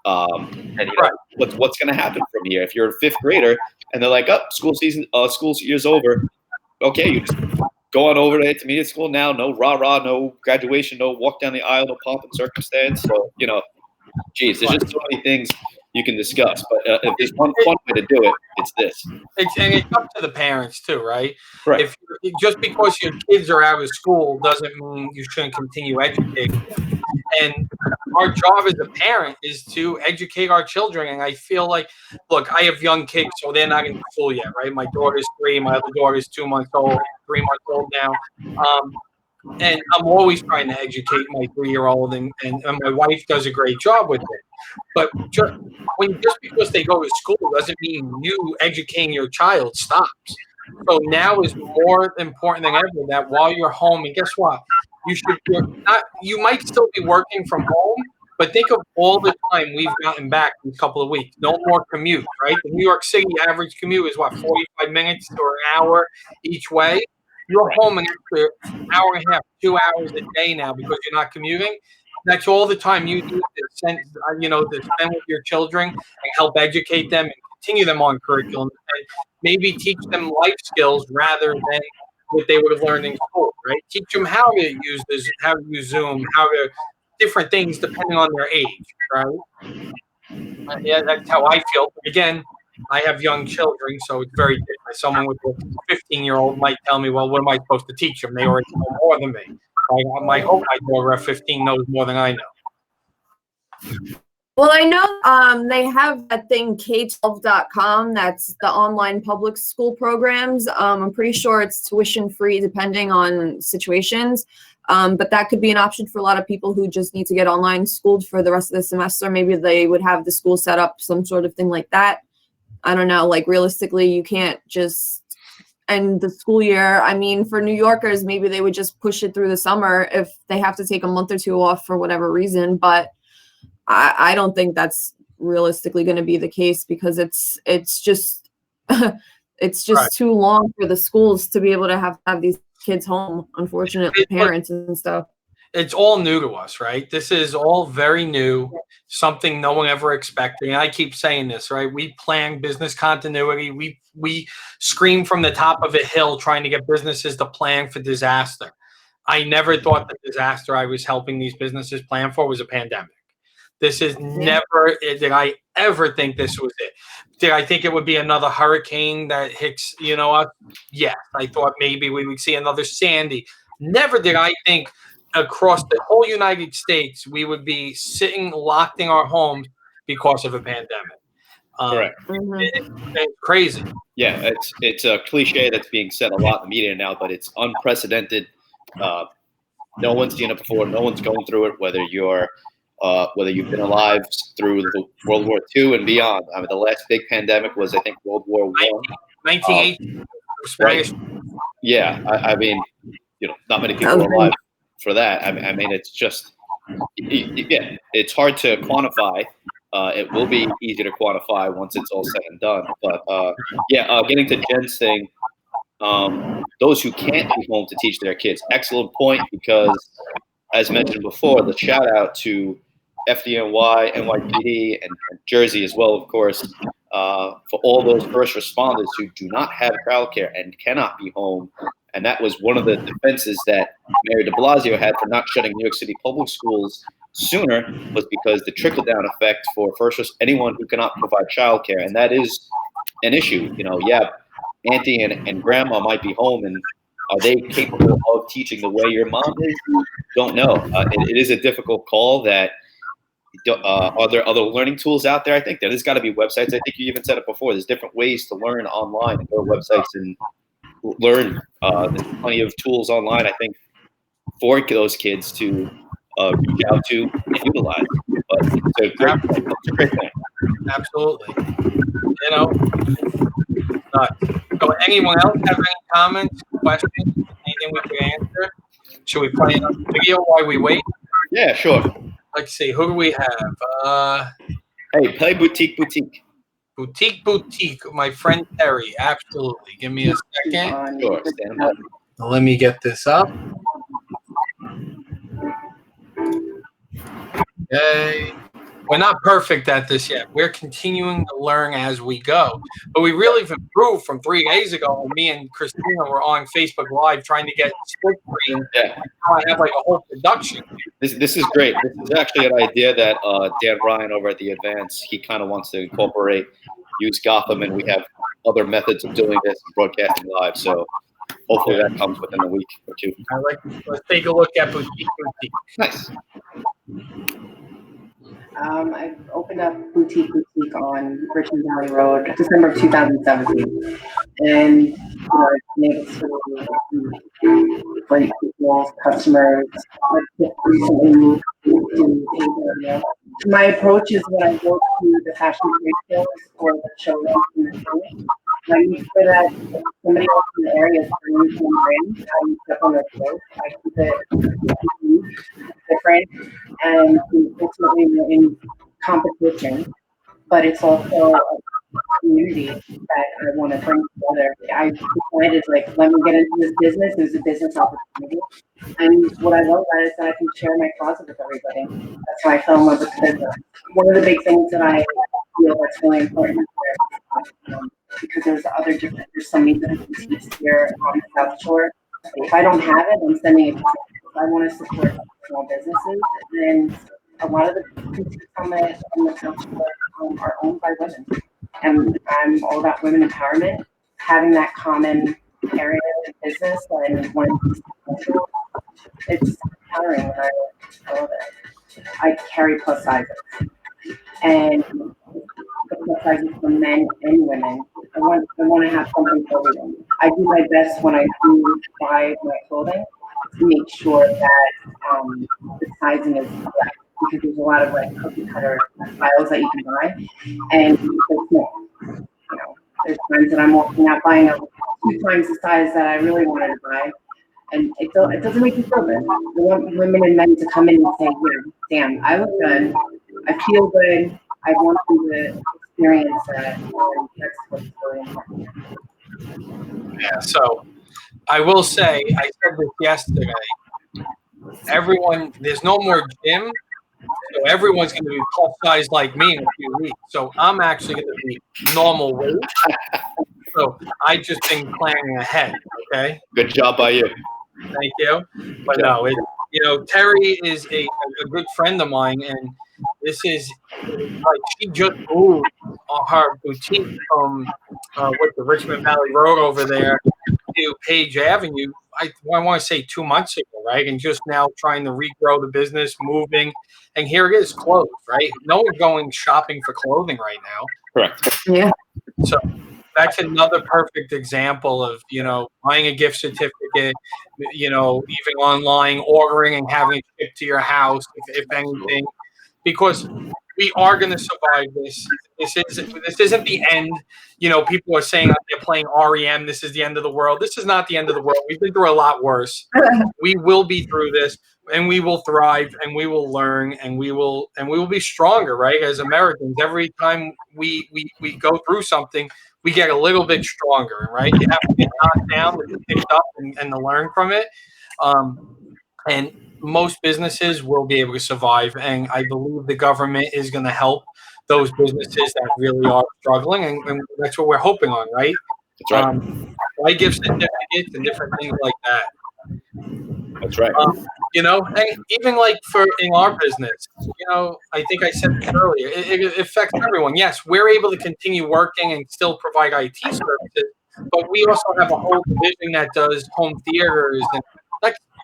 And what's going to happen from here? If you're a fifth grader and they're like, school year's over. Okay, you just go on over to intermediate school now. No rah-rah, no graduation, no walk down the aisle, no pomp and circumstance. So, geez, there's just so many things you can discuss. But if there's one fun way to do it, it's this. And it's up to the parents too, right? Right. Just because your kids are out of school doesn't mean you shouldn't continue educating them. And our job as a parent is to educate our children. And I feel like, look, I have young kids, so they're not in school yet, right? My daughter's 3, my other daughter's 2 months old, 3 months old now. And I'm always trying to educate my 3-year-old, and my wife does a great job with it. But just because they go to school doesn't mean you educating your child stops. So now is more important than ever that while you're home, and guess what? You might still be working from home, but think of all the time we've gotten back in a couple of weeks. No more commute, right? The New York City average commute is 45 minutes or an hour each way. You're home an extra hour and a half, 2 hours a day now because you're not commuting. That's all the time you need to spend with your children and help educate them and continue them on curriculum and maybe teach them life skills rather than what they would have learned in school, right? Teach them how to use Zoom, different things depending on their age, right? Yeah, that's how I feel. But again, I have young children, so it's very different. Someone with a 15-year-old might tell me, well, what am I supposed to teach them? They already know more than me. I hope my daughter at 15 knows more than I know. Well, I know they have that thing, K12.com. That's the online public school programs. I'm pretty sure it's tuition free depending on situations. But that could be an option for a lot of people who just need to get online schooled for the rest of the semester. Maybe they would have the school set up some sort of thing like that. I don't know, like realistically, you can't just end the school year. I mean, for New Yorkers, maybe they would just push it through the summer if they have to take a month or two off for whatever reason. But I don't think that's realistically going to be the case because it's just right. Too long for the schools to be able to have these kids home, unfortunately, parents and stuff. It's all new to us, right? This is all very new, something no one ever expected. And I keep saying this, right? We plan business continuity. We scream from the top of a hill trying to get businesses to plan for disaster. I never thought the disaster I was helping these businesses plan for was a pandemic. This is never, did I ever think this was it? Did I think it would be another hurricane that hits, us? Yes. I thought maybe we would see another Sandy. Never did I think across the whole United States we would be sitting locked in our homes because of a pandemic. Correct. It's crazy. Yeah, it's a cliche that's being said a lot in the media now, but it's unprecedented. No one's seen it before. No one's going through it, whether you've been alive through the World War II and beyond. I mean, the last big pandemic was, I think, World War I. 1918. Right. Yeah, I mean, not many people are alive for that. I mean, it's just, it's hard to quantify. It will be easy to quantify once it's all said and done. But getting to Jen's thing, those who can't be home to teach their kids, excellent point, because as mentioned before, the shout out to FDNY, NYPD, and Jersey as well, of course, for all those first responders who do not have childcare and cannot be home. And that was one of the defenses that Mayor de Blasio had for not shutting New York City public schools sooner, was because the trickle-down effect for anyone who cannot provide childcare. And that is an issue. Auntie and grandma might be home, and are they capable of teaching the way your mom is? Don't know. It is a difficult call. That are there other learning tools out there? I think there's got to be websites. I think you even said it before. There's different ways to learn online and go to websites and learn. There's plenty of tools online, I think, for those kids to reach out to and utilize. But it's a great thing. Absolutely. So anyone else have any comments, questions, anything we can answer? Should we play another video while we wait? Yeah, sure. Let's see. Who do we have? Hey, play Boutique. Boutique. My friend Terry. Absolutely. Give me a second. Sure, stand by. Let me get this up. Okay. We're not perfect at this yet. We're continuing to learn as we go. But we really have improved from 3 days ago when me and Christina were on Facebook Live trying to get split screen. Yeah. Now I have like a whole production. This is great. This is actually an idea that Dan Ryan over at the Advance, he kind of wants to incorporate, use Gotham, and we have other methods of doing this and broadcasting live. So hopefully that comes within a week or two. Let's take a look at Boutique. Nice. I opened up Boutique on Richmond Valley Road, December of 2017, and I've been able to great people, customers. I recently moved to the area. My approach is when I go to the fashion trade shows or the showrooms in the city, I make sure that if somebody else in the area is bringing some brand, I step on their toes. I keep it different, and ultimately we're in competition, but it's also a community that I want to bring together. I decided, like, let me get into this business. There's a business opportunity, and what I love about it is that I can share my closet with everybody. That's why I fell in love with the business. One of the big things that I feel that's really important here, because there's so many different boutiques here on the South Shore. If I don't have it, I'm sending it. I want to support small businesses, and a lot of the boutiques on the South Shore are owned by women. And I'm all about women empowerment, having that common area of business and wanting to be successful. It's empowering, and I love it. I carry plus sizes, and the plus sizes for men and women. I want to have something for everyone. I do my best when I do buy my clothing to make sure that the sizing is correct, because there's a lot of like cookie cutter styles that you can buy, and it's small. You know, there's times that I'm walking out buying 2 times the size that I really wanted to buy, and it doesn't make me feel good. I want women and men to come in and say, "Yeah, damn, I look good. I feel good. I want them to experience that." And that's what's really important. Yeah. So I will say, I said this yesterday. There's no more gym. So everyone's going to be plus size like me in a few weeks. So I'm actually going to be normal weight. So I just been planning ahead. Okay. Good job by you. Thank you. But no, Terry is a good friend of mine, and this is like she just moved her boutique from the Richmond Valley Road over there to Page Avenue. I want to say 2 months ago, right? And just now trying to regrow the business, moving, and here it is closed, right? No one's going shopping for clothing right now. Correct. Yeah. So that's another perfect example of, buying a gift certificate, even online, ordering and having it shipped to your house, if anything, because we are going to survive this. This isn't the end. People are saying they're playing REM. This is the end of the world. This is not the end of the world. We've been through a lot worse. We will be through this, and we will thrive, and we will learn, and we will be stronger, right? As Americans, every time we go through something, we get a little bit stronger, right? You have to get knocked down, to get picked up, and to learn from it. And most businesses will be able to survive, and I believe the government is going to help those businesses that really are struggling, and that's what we're hoping on, right? That's right. Like gift certificates and different things like that. That's right. And even like in our business, I think I said this earlier, it affects everyone. Yes, we're able to continue working and still provide IT services, but we also have a whole division that does home theaters, and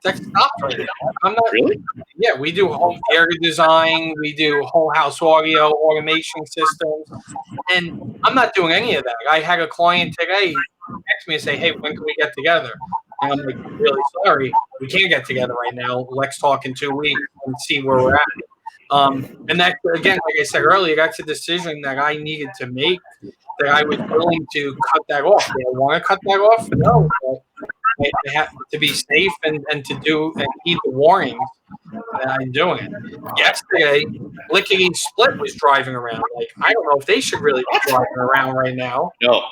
that's stopped right now. I'm not really. Yeah, we do home theater design, we do whole house audio, automation systems, and I'm not doing any of that. I had a client today text me and say, "Hey, when can we get together?" And I'm like, "Really sorry, we can't get together right now. Let's talk in 2 weeks and see where we're at." And that, again, like I said earlier, that's a decision that I needed to make, that I was willing to cut that off. Do I want to cut that off? No. I have to be safe and to do and heed the warnings. and I'm doing it. Yesterday, Lickety Split was driving around. Like, I don't know if they should really be driving around right now. No.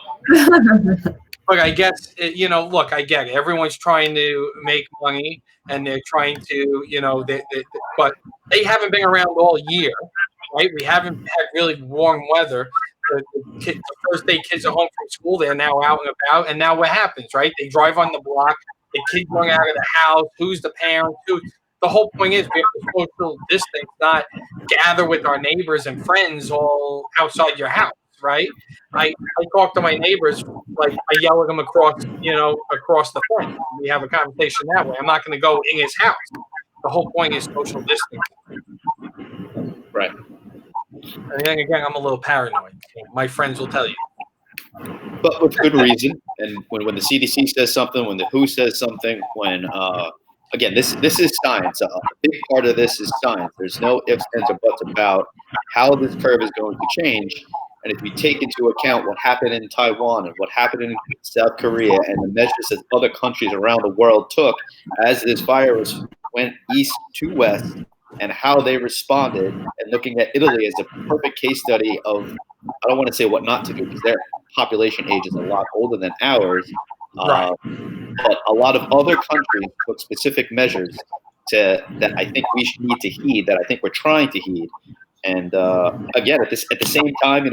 But I guess, look, I get it. Everyone's trying to make money, and they're trying to, but they haven't been around all year, right? We haven't had really warm weather. The first day kids are home from school, they're now out and about. And now what happens, right? They drive on the block. The kids going out of the house. Who's the parent? The whole point is we have to social distance, not gather with our neighbors and friends all outside your house, right? I talk to my neighbors, like I yell at them across the fence. We have a conversation that way. I'm not going to go in his house. The whole point is social distance. Right. And then again, I'm a little paranoid. My friends will tell you. But with good reason. And when the CDC says something, when the WHO says something, when again, this is science. A big part of this is science. There's no ifs, ands, or buts about how this curve is going to change. And if you take into account what happened in Taiwan and what happened in South Korea and the measures that other countries around the world took as this virus went east to west and how they responded, and looking at Italy as a perfect case study of, I don't want to say what not to do because their population age is a lot older than ours, Right. but a lot of other countries took specific measures that I think we need to heed, that I think we're trying to heed. And again, at the same time,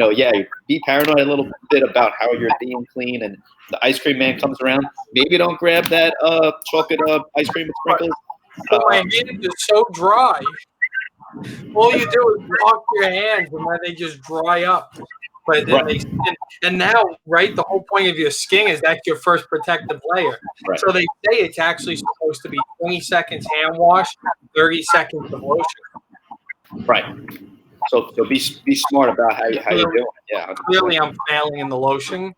be paranoid a little bit about how you're being clean. And the ice cream man comes around, maybe don't grab that chocolate ice cream with sprinkles. But my hands are so dry. All you do is wash your hands, and then they just dry up. But Right. and now, right, the whole point of your skin is that's your first protective layer. Right. So they say it's actually supposed to be 20 seconds hand wash, 30 seconds of lotion. Right. So be smart about how you're doing. Yeah. Clearly, I'm failing in the lotion.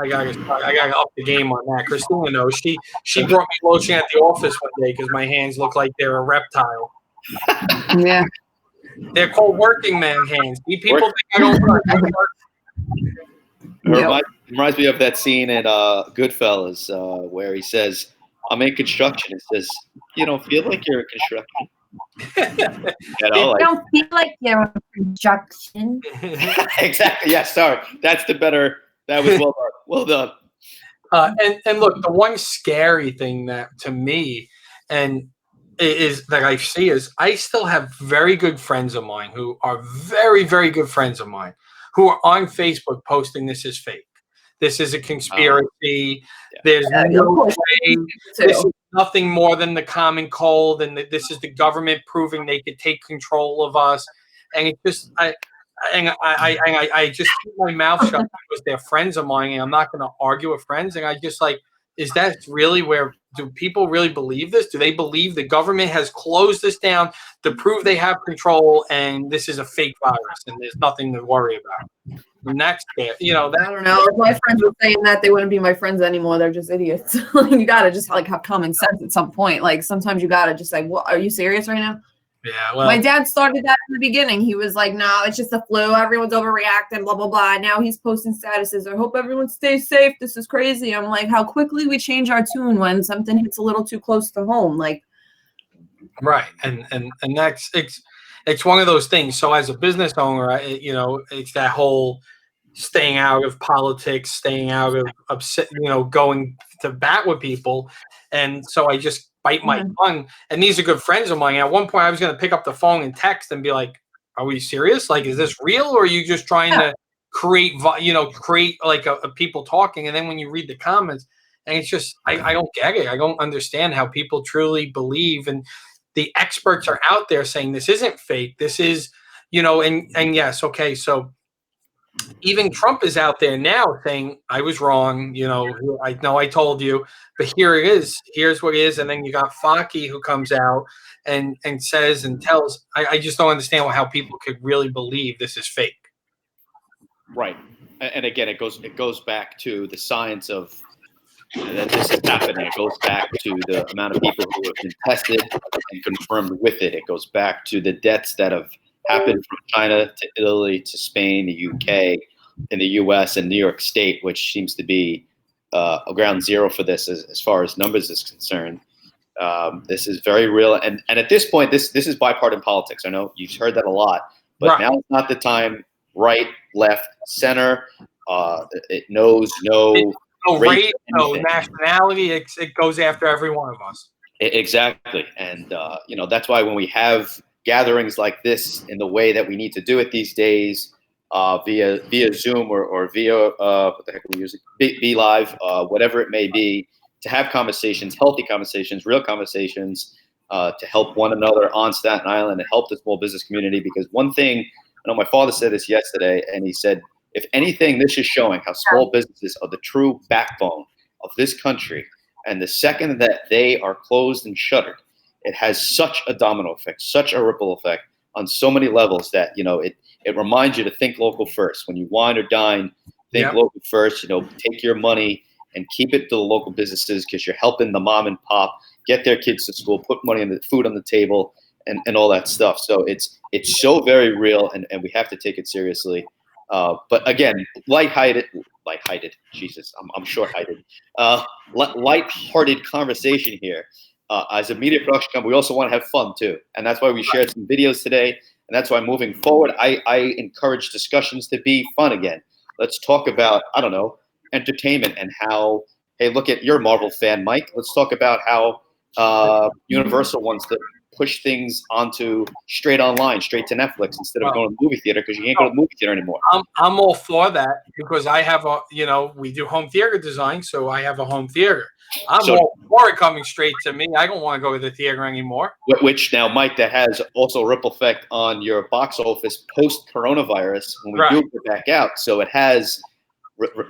I gotta up the game on that. Christina knows. She brought me lotion at the office one day because my hands look like they're a reptile. Yeah. They're called working man hands. You people think I don't work. It reminds me of that scene in Goodfellas where he says, "I'm in construction." It says, "You don't feel like you're in construction." I don't feel like you're in construction. Exactly. Yeah. Sorry. That's the better. That was well done. And look, the one scary thing that to me and is that I see is I still have very good friends of mine who are very, very good friends of mine who are on Facebook posting this is fake. This is a conspiracy. There's no way. This is nothing more than the common cold, and this is the government proving they could take control of us. And it just I just keep my mouth shut because they're friends of mine, and I'm not going to argue with friends. And I just is that really where do people really believe this? Do they believe the government has closed this down to prove they have control, and this is a fake virus, and there's nothing to worry about? And that's I don't know. If my friends were saying that, they wouldn't be my friends anymore. They're just idiots. You gotta just have common sense at some point. Like sometimes you gotta just what? Are you serious right now? Yeah, well, my dad started that in the beginning. He was like, "No, it's just a flu. Everyone's overreacting, blah, blah, blah." Now he's posting statuses. "I hope everyone stays safe. This is crazy." I'm like, how quickly we change our tune when something hits a little too close to home. Like, right. And that's, it's one of those things. So as a business owner, it's that whole staying out of politics, staying out of upset, going to bat with people. And so I just bite my tongue. And these are good friends of mine. At one point I was going to pick up the phone and text and be like, are we serious? Like, is this real? Or are you just trying to create like a people talking? And then when you read the comments and it's just, I don't get it. I don't understand how people truly believe. And the experts are out there saying this isn't fake. This is, and yes. Okay. So even Trump is out there now saying, I was wrong. I know I told you, but here it is. Here's what it is. And then you got Fauci who comes out and says and tells. I just don't understand how people could really believe this is fake. Right. And again, it goes back to the science of that this is happening. It goes back to the amount of people who have been tested and confirmed with it. It goes back to the deaths that have happened from China to Italy to Spain, the UK, in the US and New York State, which seems to be ground zero for this as far as numbers is concerned. This is very real, and at this point, this is bipartisan politics. I know you've heard that a lot, but Right. now is not the time. Right, left, center. It knows no race, no anything. nationality. It goes after every one of us. Exactly, and that's why when we have gatherings like this in the way that we need to do it these days, via Zoom or via what the heck are we using? Be live, whatever it may be, to have conversations, healthy conversations, real conversations, to help one another on Staten Island and help the small business community. Because one thing, I know my father said this yesterday, and he said, if anything, this is showing how small businesses are the true backbone of this country. And the second that they are closed and shuttered, it has such a domino effect, such a ripple effect on so many levels that, it reminds you to think local first. When you wine or dine, think local first, take your money and keep it to the local businesses, because you're helping the mom and pop get their kids to school, put money on the food on the table, and all that stuff. So it's so very real, and we have to take it seriously. But again, lighthearted, Jesus, I'm short-heighted. Lighthearted conversation here. As a media production company, we also want to have fun too, and that's why we shared some videos today. And that's why moving forward, I encourage discussions to be fun again. Let's talk about, I don't know, entertainment and how, hey, look at, you're a Marvel fan, Mike. Let's talk about how Universal wants to push things onto straight online, straight to Netflix instead of going to movie theater, because you can't go to the movie theater anymore. I'm all for that, because I have we do home theater design, so I have a home theater. I'm all for it coming straight to me. I don't want to go to the theater anymore. Which now, Mike, that has also a ripple effect on your box office post-coronavirus when we do get back out. So it has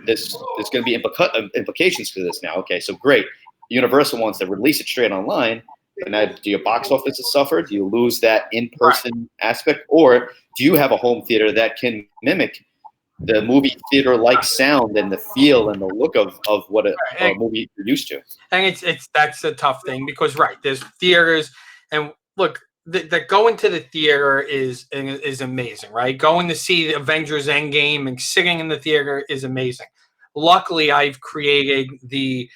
there's going to be implications for this now. Okay, so great. Universal wants to release it straight online. But now, do your box office suffer? Do you lose that in-person aspect? Or do you have a home theater that can mimic the movie theater-like sound and the feel and the look of what a movie you're used to? And that's a tough thing, because there's theaters, and look, that going to the theater is amazing, right? Going to see the Avengers Endgame and sitting in the theater is amazing. Luckily, I've created the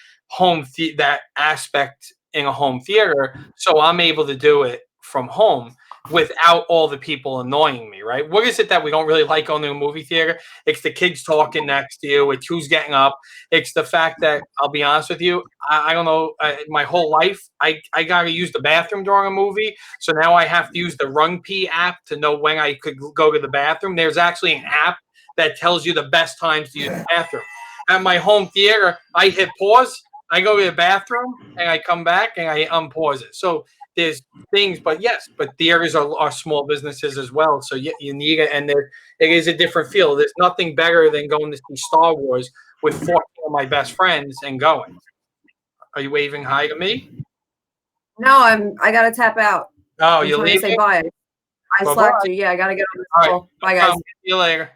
that aspect in a home theater, so I'm able to do it from home without all the people annoying me, right? What is it that we don't really like on the movie theater? It's the kids talking next to you. It's who's getting up. It's the fact that, I'll be honest with you, I don't know, my whole life, I got to use the bathroom during a movie. So now I have to use the RunPee app to know when I could go to the bathroom. There's actually an app that tells you the best times to use the bathroom. At my home theater, I hit pause, I go to the bathroom, and I come back and I unpause it. So there's things, but theaters are small businesses as well. So you need it, and it is a different feel. There's nothing better than going to see Star Wars with 14 of my best friends and going. Are you waving hi to me? No, I gotta tap out. Oh, I'm you're trying to leaving? say bye. I slacked you. Yeah, I gotta get on this call. Bye, guys. See you later.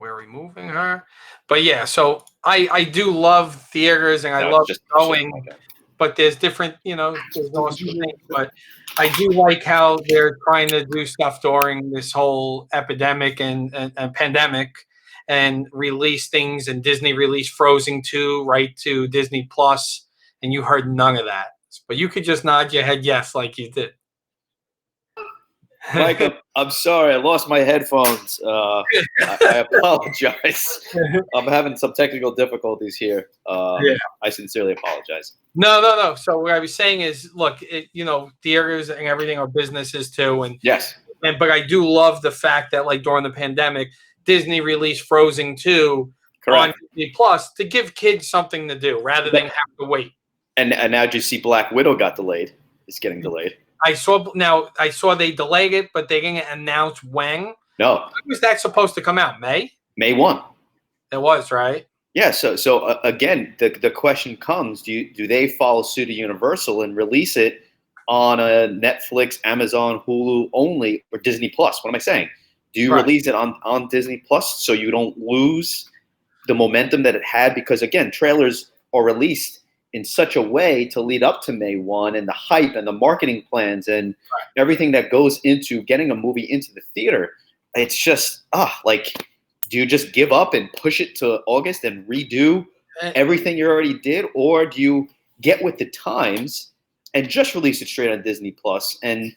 We're removing her, but yeah. So I do love theaters, and I love going. But there's different, there's no thing. But I do like how they're trying to do stuff during this whole epidemic and pandemic, and release things. And Disney released Frozen 2 right to Disney Plus, and you heard none of that. But you could just nod your head yes, like you did. Mike, I'm sorry. I lost my headphones. I apologize. I'm having some technical difficulties here. I sincerely apologize. No. So what I was saying is, look, theaters and everything are businesses too. And yes. But I do love the fact that, like, during the pandemic, Disney released Frozen 2 on Disney Plus to give kids something to do rather than have to wait. And now you see Black Widow got delayed. It's getting delayed. I saw they delayed it, but they didn't announce when. No. When was that supposed to come out? May 1. It was, right? Yeah. So again, the question comes: do they follow suit to Universal and release it on a Netflix, Amazon, Hulu only, or Disney Plus? What am I saying? Do you release it on Disney Plus so you don't lose the momentum that it had? Because again, trailers are released in such a way to lead up to May 1, and the hype and the marketing plans and everything that goes into getting a movie into the theater. It's just, do you just give up and push it to August and redo everything you already did? Or do you get with the times and just release it straight on Disney Plus, and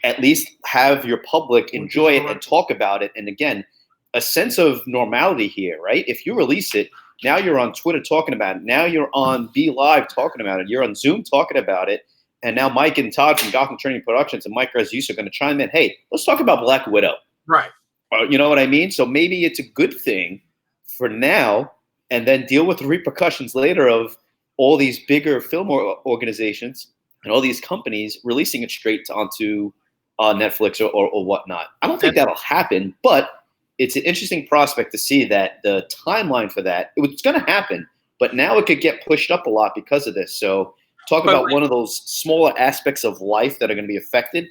at least have your public enjoy it and talk about it. And again, a sense of normality here, right? If you release it, now you're on Twitter talking about it. Now you're on Be Live talking about it. You're on Zoom talking about it. And now Mike and Todd from Gotham Trinity Productions and Mike Razuse are going to chime in. Hey, let's talk about Black Widow. Right. You know what I mean? So maybe it's a good thing for now, and then deal with the repercussions later of all these bigger film organizations and all these companies releasing it straight onto Netflix or whatnot. I don't think that'll happen, but it's an interesting prospect to see that the timeline for that, it's going to happen, but now it could get pushed up a lot because of this. So talk about one of those smaller aspects of life that are going to be affected.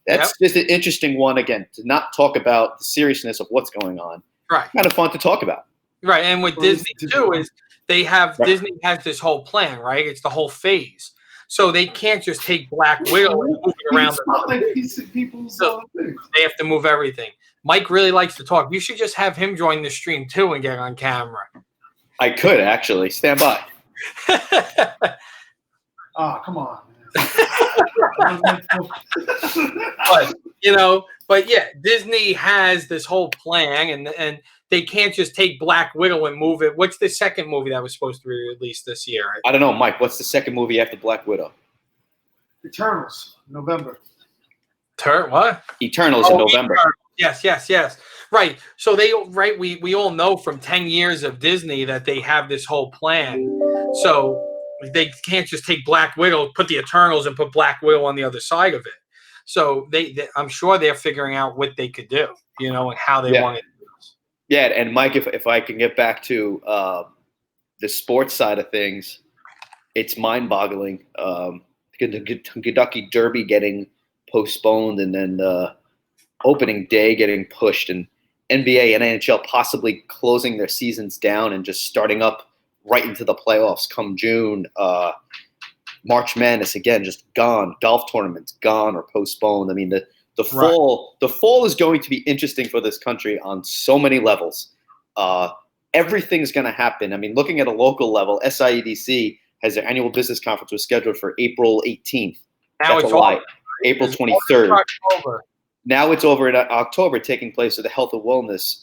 That's just an interesting one, again, to not talk about the seriousness of what's going on. Right. Kind of fun to talk about. Right. And with Disney, too, is Disney has this whole plan, right? It's the whole phase. So they can't just take Black Widow and move it around. So they have to move everything. Mike really likes to talk. You should just have him join the stream, too, and get on camera. I could, actually. Stand by. Oh, come on. But yeah, Disney has this whole plan, and they can't just take Black Widow and move it. What's the second movie that was supposed to be released this year? I don't know, Mike. What's the second movie after Black Widow? Eternals, November. What? Eternals in November. Yes. Right. So we all know from 10 years of Disney that they have this whole plan. So they can't just take Black Widow, put the Eternals, and put Black Widow on the other side of it. So I'm sure they're figuring out what they could do, and how they want it. Yeah, and Mike, if I can get back to the sports side of things, it's mind-boggling. The Kentucky Derby getting postponed, and then the opening day getting pushed, and NBA and NHL possibly closing their seasons down and just starting up right into the playoffs come June. March Madness again just gone. Golf tournaments gone or postponed. I mean the fall is going to be interesting for this country on so many levels. Everything's going to happen. I mean, looking at a local level, SIEDC has their annual business conference was scheduled for April 18th. Now That's it's a lie. over. April 23rd. Now it's over in October, taking place at the Health and Wellness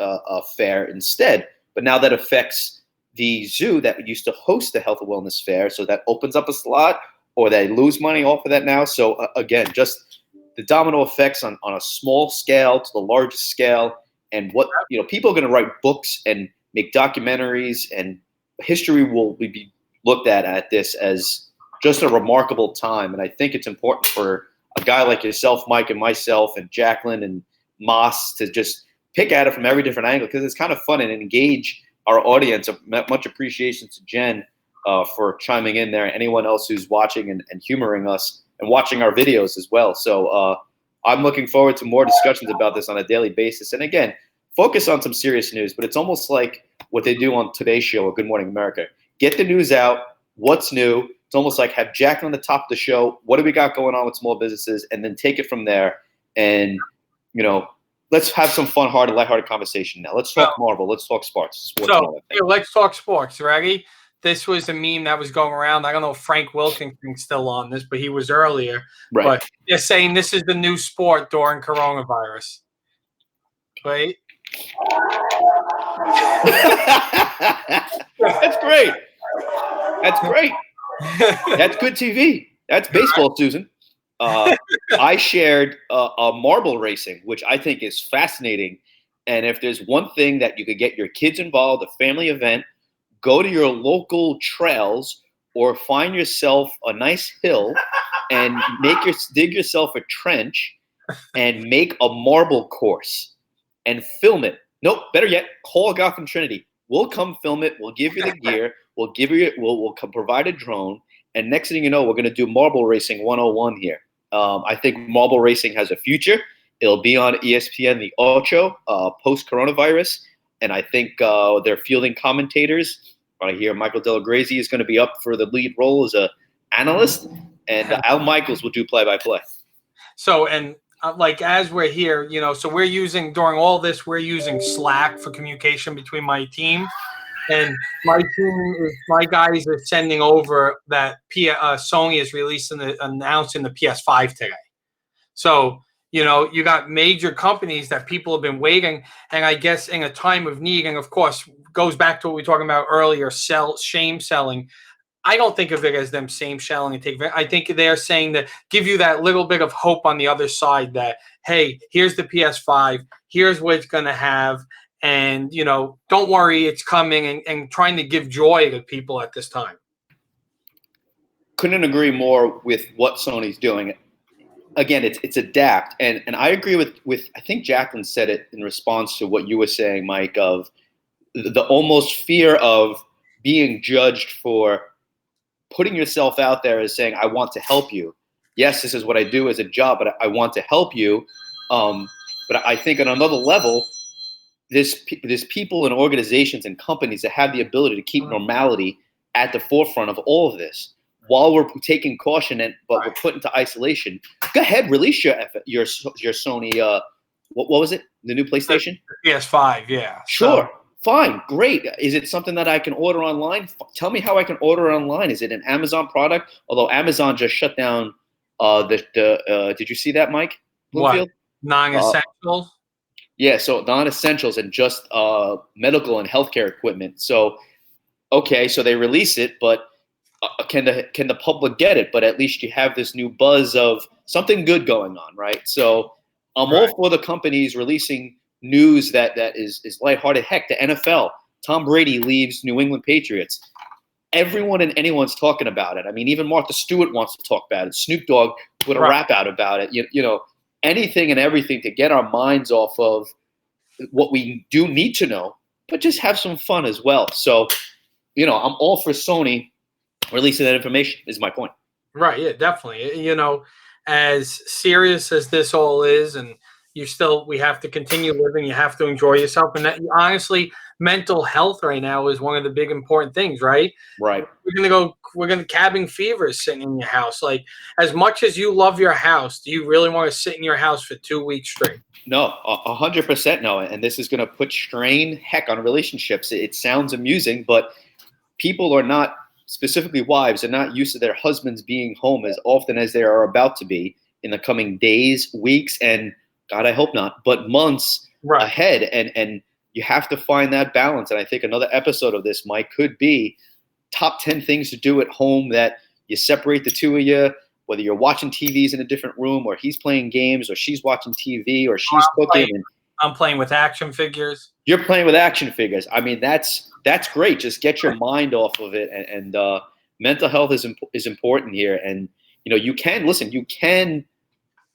Fair instead. But now that affects the zoo that used to host the Health and Wellness Fair, so that opens up a slot, or they lose money off of that now. So again, just the domino effects on a small scale to the largest scale, and what people are going to write books and make documentaries, and history will be looked at this as just a remarkable time. And I think it's important for a guy like yourself, Mike, and myself, and Jacqueline and Moss to just pick at it from every different angle, because it's kind of fun and engage our audience. Much appreciation to Jen for chiming in there. Anyone else who's watching and humoring us and watching our videos as well. So I'm looking forward to more discussions about this on a daily basis. And again, focus on some serious news, but it's almost like what they do on Today's Show or Good Morning America. Get the news out. What's new? It's almost like have Jacqueline on the top of the show. What do we got going on with small businesses? And then take it from there. And, let's have some fun-hearted, lighthearted conversation now. Let's talk Marvel. Let's talk sports. Let's talk sports. Ready? This was a meme that was going around. I don't know if Frank Wilkinson's still on this, but he was earlier. Right. But they're saying this is the new sport during coronavirus. Right? That's great. That's great. That's good TV. That's baseball, Susan. I shared marble racing, which I think is fascinating. And if there's one thing that you could get your kids involved, a family event, go to your local trails or find yourself a nice hill and dig yourself a trench and make a marble course and film it. Nope, better yet, call Gotham Trinity. We'll come film it. We'll give you the gear. We'll provide a drone. And next thing you know, we're going to do marble racing 101 here. I think marble racing has a future. It'll be on ESPN, the Ocho, post-coronavirus. And I think they're fielding commentators. I hear Michael Delagrazie is going to be up for the lead role as an analyst. And Al Michaels will do play-by-play. So, and as we're here, so we're using, during all this, we're using Slack for communication between my team. And my guys are sending over that Sony is announcing the PS5 today. So, you got major companies that people have been waiting, and I guess in a time of need, and of course, goes back to what we were talking about earlier, shame selling. I don't think of it as them shame selling and take. I think they're saying that give you that little bit of hope on the other side that, hey, here's the PS5, here's what it's going to have, and don't worry, it's coming, and trying to give joy to people at this time. Couldn't agree more with what Sony's doing. Again, it's adapt, and I agree with I think Jacqueline said it in response to what you were saying, Mike, of the almost fear of being judged for putting yourself out there as saying, I want to help you. Yes, this is what I do as a job, but I want to help you. But I think on another level, there's people and organizations and companies that have the ability to keep normality at the forefront of all of this. While we're taking caution, but we're put into isolation. Go ahead, release your Sony. What was it? The new PlayStation? PS5, yeah. Sure, fine, great. Is it something that I can order online? Tell me how I can order online. Is it an Amazon product? Although Amazon just shut down did you see that, Mike Bloomfield? What? Non-essential? Yeah, so non-essentials and just medical and healthcare equipment. So, okay, so they release it, but can the public get it? But at least you have this new buzz of something good going on, right? So I'm all for the companies releasing news that is lighthearted. Heck, the NFL, Tom Brady leaves New England Patriots. Everyone and anyone's talking about it. I mean, even Martha Stewart wants to talk about it. Snoop Dogg put a rap out about it. Anything and everything to get our minds off of what we do need to know, but just have some fun as well. So, I'm all for Sony releasing that information is my point. Right. Yeah, definitely. As serious as this all is, and we have to continue living, you have to enjoy yourself. And that, honestly, mental health right now is one of the big important things, right? Right. We're going to cabin fever sitting in your house. Like, as much as you love your house, do you really want to sit in your house for 2 weeks straight? No, 100% no. And this is going to put strain, heck, on relationships. It sounds amusing, but people are not, specifically wives, are not used to their husbands being home as often as they are about to be in the coming days, weeks, and God, I hope not, but months ahead. And you have to find that balance. And I think another episode of this, Mike, could be top 10 things to do at home that you separate the two of you, whether you're watching TVs in a different room or he's playing games or she's watching TV or she's cooking. I'm playing with action figures. You're playing with action figures. I mean, that's great. Just get your mind off of it. And mental health is important here. And, you can,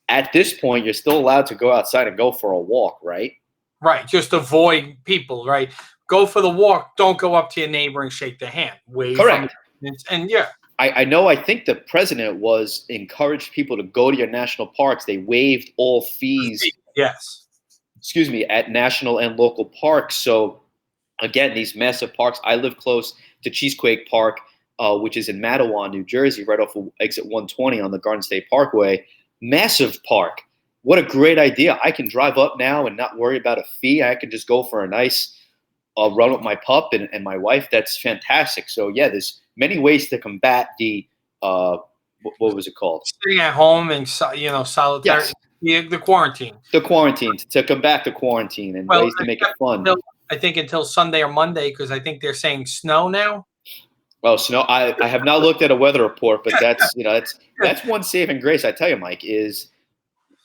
at this point, you're still allowed to go outside and go for a walk, right? Right. Just avoid people, right? Go for the walk. Don't go up to your neighbor and shake their hand. Correct. And yeah. I think the president encouraged people to go to your national parks. They waived all fees. Yes. At national and local parks. So again, these massive parks. I live close to Cheesequake Park, which is in Matawan, New Jersey, right off of exit 120 on the Garden State Parkway. Massive park. What a great idea. I can drive up now and not worry about a fee. I can just go for a nice run with my pup and my wife. That's fantastic. So yeah, there's many ways to combat the what was it called? Sitting at home and solitary. Yes. The quarantine. To combat the quarantine and ways to make it fun. I think until Sunday or Monday, because I think they're saying snow now. Oh, snow! I have not looked at a weather report, but that's that's one saving grace. I tell you, Mike, is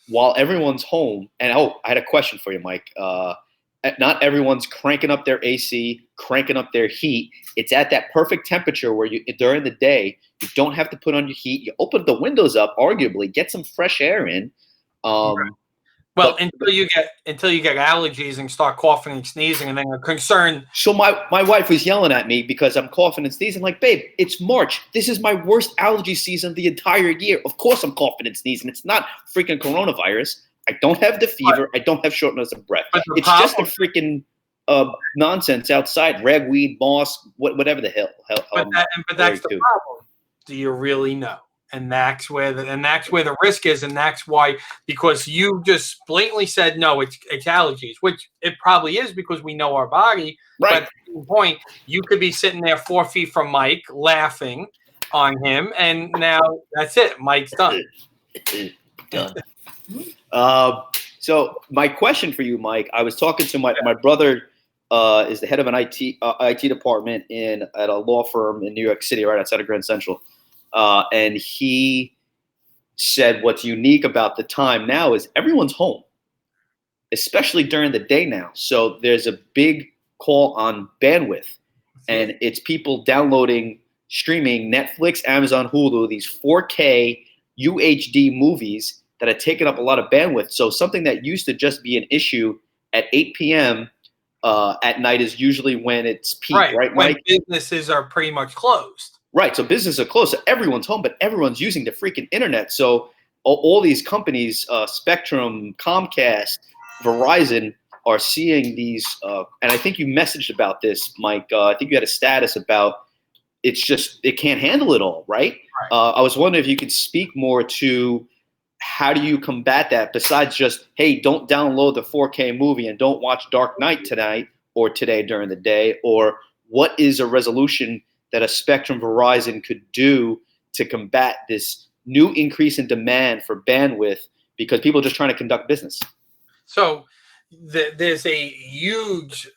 while everyone's home. And I had a question for you, Mike. Not everyone's cranking up their AC, cranking up their heat. It's at that perfect temperature where during the day you don't have to put on your heat. You open the windows up, arguably get some fresh air in. Well, until you get allergies and start coughing and sneezing, and then you're concerned. So my wife was yelling at me because I'm coughing and sneezing. Like, babe, it's March. This is my worst allergy season the entire year. Of course I'm coughing and sneezing. It's not freaking coronavirus. I don't have the fever. I don't have shortness of breath. It's just a freaking nonsense outside. Ragweed, moss, whatever the hell. But that's the problem. Do you really know? And that's where the risk is, and that's why, because you just blatantly said no, it's allergies, which it probably is because we know our body. Right. But at the point, you could be sitting there 4 feet from Mike, laughing on him, and now that's it. Mike's done. Done. So my question for you, Mike, I was talking to my brother. Is the head of an IT department at a law firm in New York City, right outside of Grand Central. And he said what's unique about the time now is everyone's home, especially during the day now. So there's a big call on bandwidth, and it's people downloading, streaming Netflix, Amazon, Hulu, these 4K UHD movies that are taking up a lot of bandwidth. So something that used to just be an issue at 8 p.m. At night is usually when it's peak, right, when Mike? Businesses are pretty much closed. Right, so businesses are closed. So everyone's home, but everyone's using the freaking internet. So all these companies, Spectrum, Comcast, Verizon, are seeing these. And I think you messaged about this, Mike. I think you had a status about it can't handle it all, right? I was wondering if you could speak more to how do you combat that besides just, hey, don't download the 4K movie and don't watch Dark Knight tonight or today during the day? Or what is a resolution that a Spectrum Verizon could do to combat this new increase in demand for bandwidth because people are just trying to conduct business? So there's a huge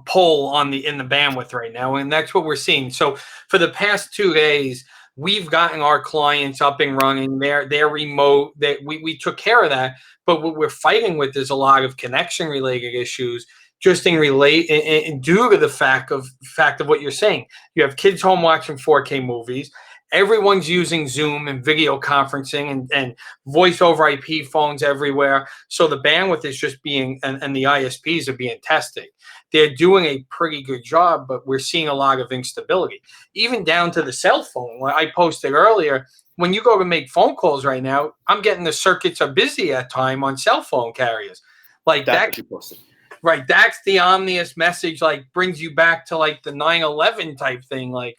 pull in the bandwidth right now, and that's what we're seeing. So for the past 2 days, we've gotten our clients up and running. They're remote. We took care of that. But what we're fighting with is a lot of connection related issues, just due to the fact of what you're saying. You have kids home watching 4K movies. Everyone's using Zoom and video conferencing and voice over IP phones everywhere. So the bandwidth is just and the ISPs are being tested. They're doing a pretty good job, but we're seeing a lot of instability, even down to the cell phone. Like I posted earlier, when you go to make phone calls right now, I'm getting the circuits are busy at time on cell phone carriers. Like that's what you posted. Right, that's the ominous message, like brings you back to like the 9/11 type thing, like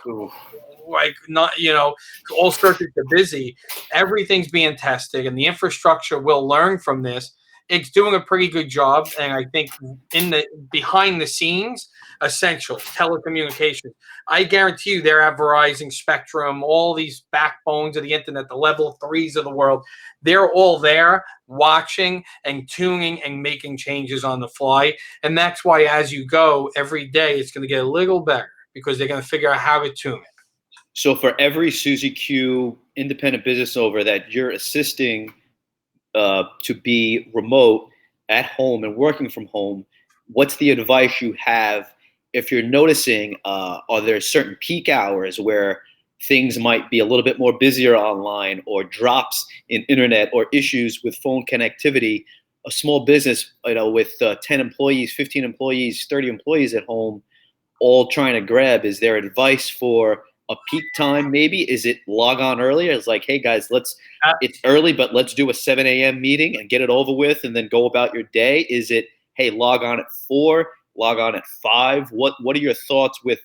not, all circuits are busy. Everything's being tested, and the infrastructure will learn from this. It's doing a pretty good job, and I think behind the scenes, essential telecommunications. I guarantee you, they're at Verizon, Spectrum, all these backbones of the internet, the level 3s of the world. They're all there watching and tuning and making changes on the fly, and that's why as you go every day, it's going to get a little better because they're going to figure out how to tune it. So for every Suzy Q independent business owner that you're assisting to be remote at home and working from home, what's the advice you have if you're noticing, are there certain peak hours where things might be a little bit more busier online, or drops in internet, or issues with phone connectivity? A small business, with 10 employees, 15 employees, 30 employees at home, all trying to grab, is there advice for a peak time? Maybe is it log on earlier? It's like, hey guys, it's early, but let's do a 7 a.m. meeting and get it over with and then go about your day. Is it, hey, log on at 4, log on at 5? What are your thoughts with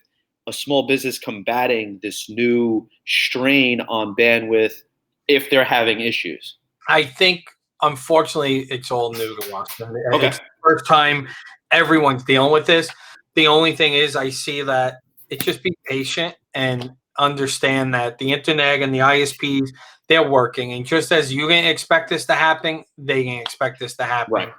a small business combating this new strain on bandwidth if they're having issues? I think, unfortunately, it's all new to us. Okay. It's the first time everyone's dealing with this. The only thing is, I see that it's just be patient and understand that the internet and the ISPs, they're working. And just as you can expect this to happen, they can expect this to happen. Right.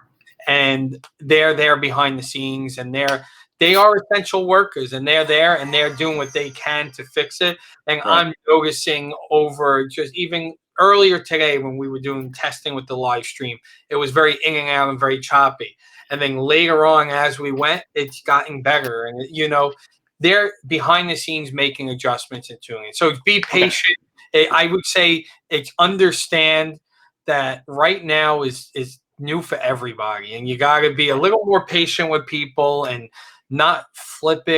And they're there behind the scenes, and they are essential workers, and they're there and they're doing what they can to fix it. And Right. I'm noticing over just even earlier today when we were doing testing with the live stream, it was very in and out and very choppy. And then later on, as we went, it's gotten better. And, they're behind the scenes making adjustments and tuning it. So be patient. Okay. I would say it's understand that right now is new for everybody. And you got to be a little more patient with people and not flip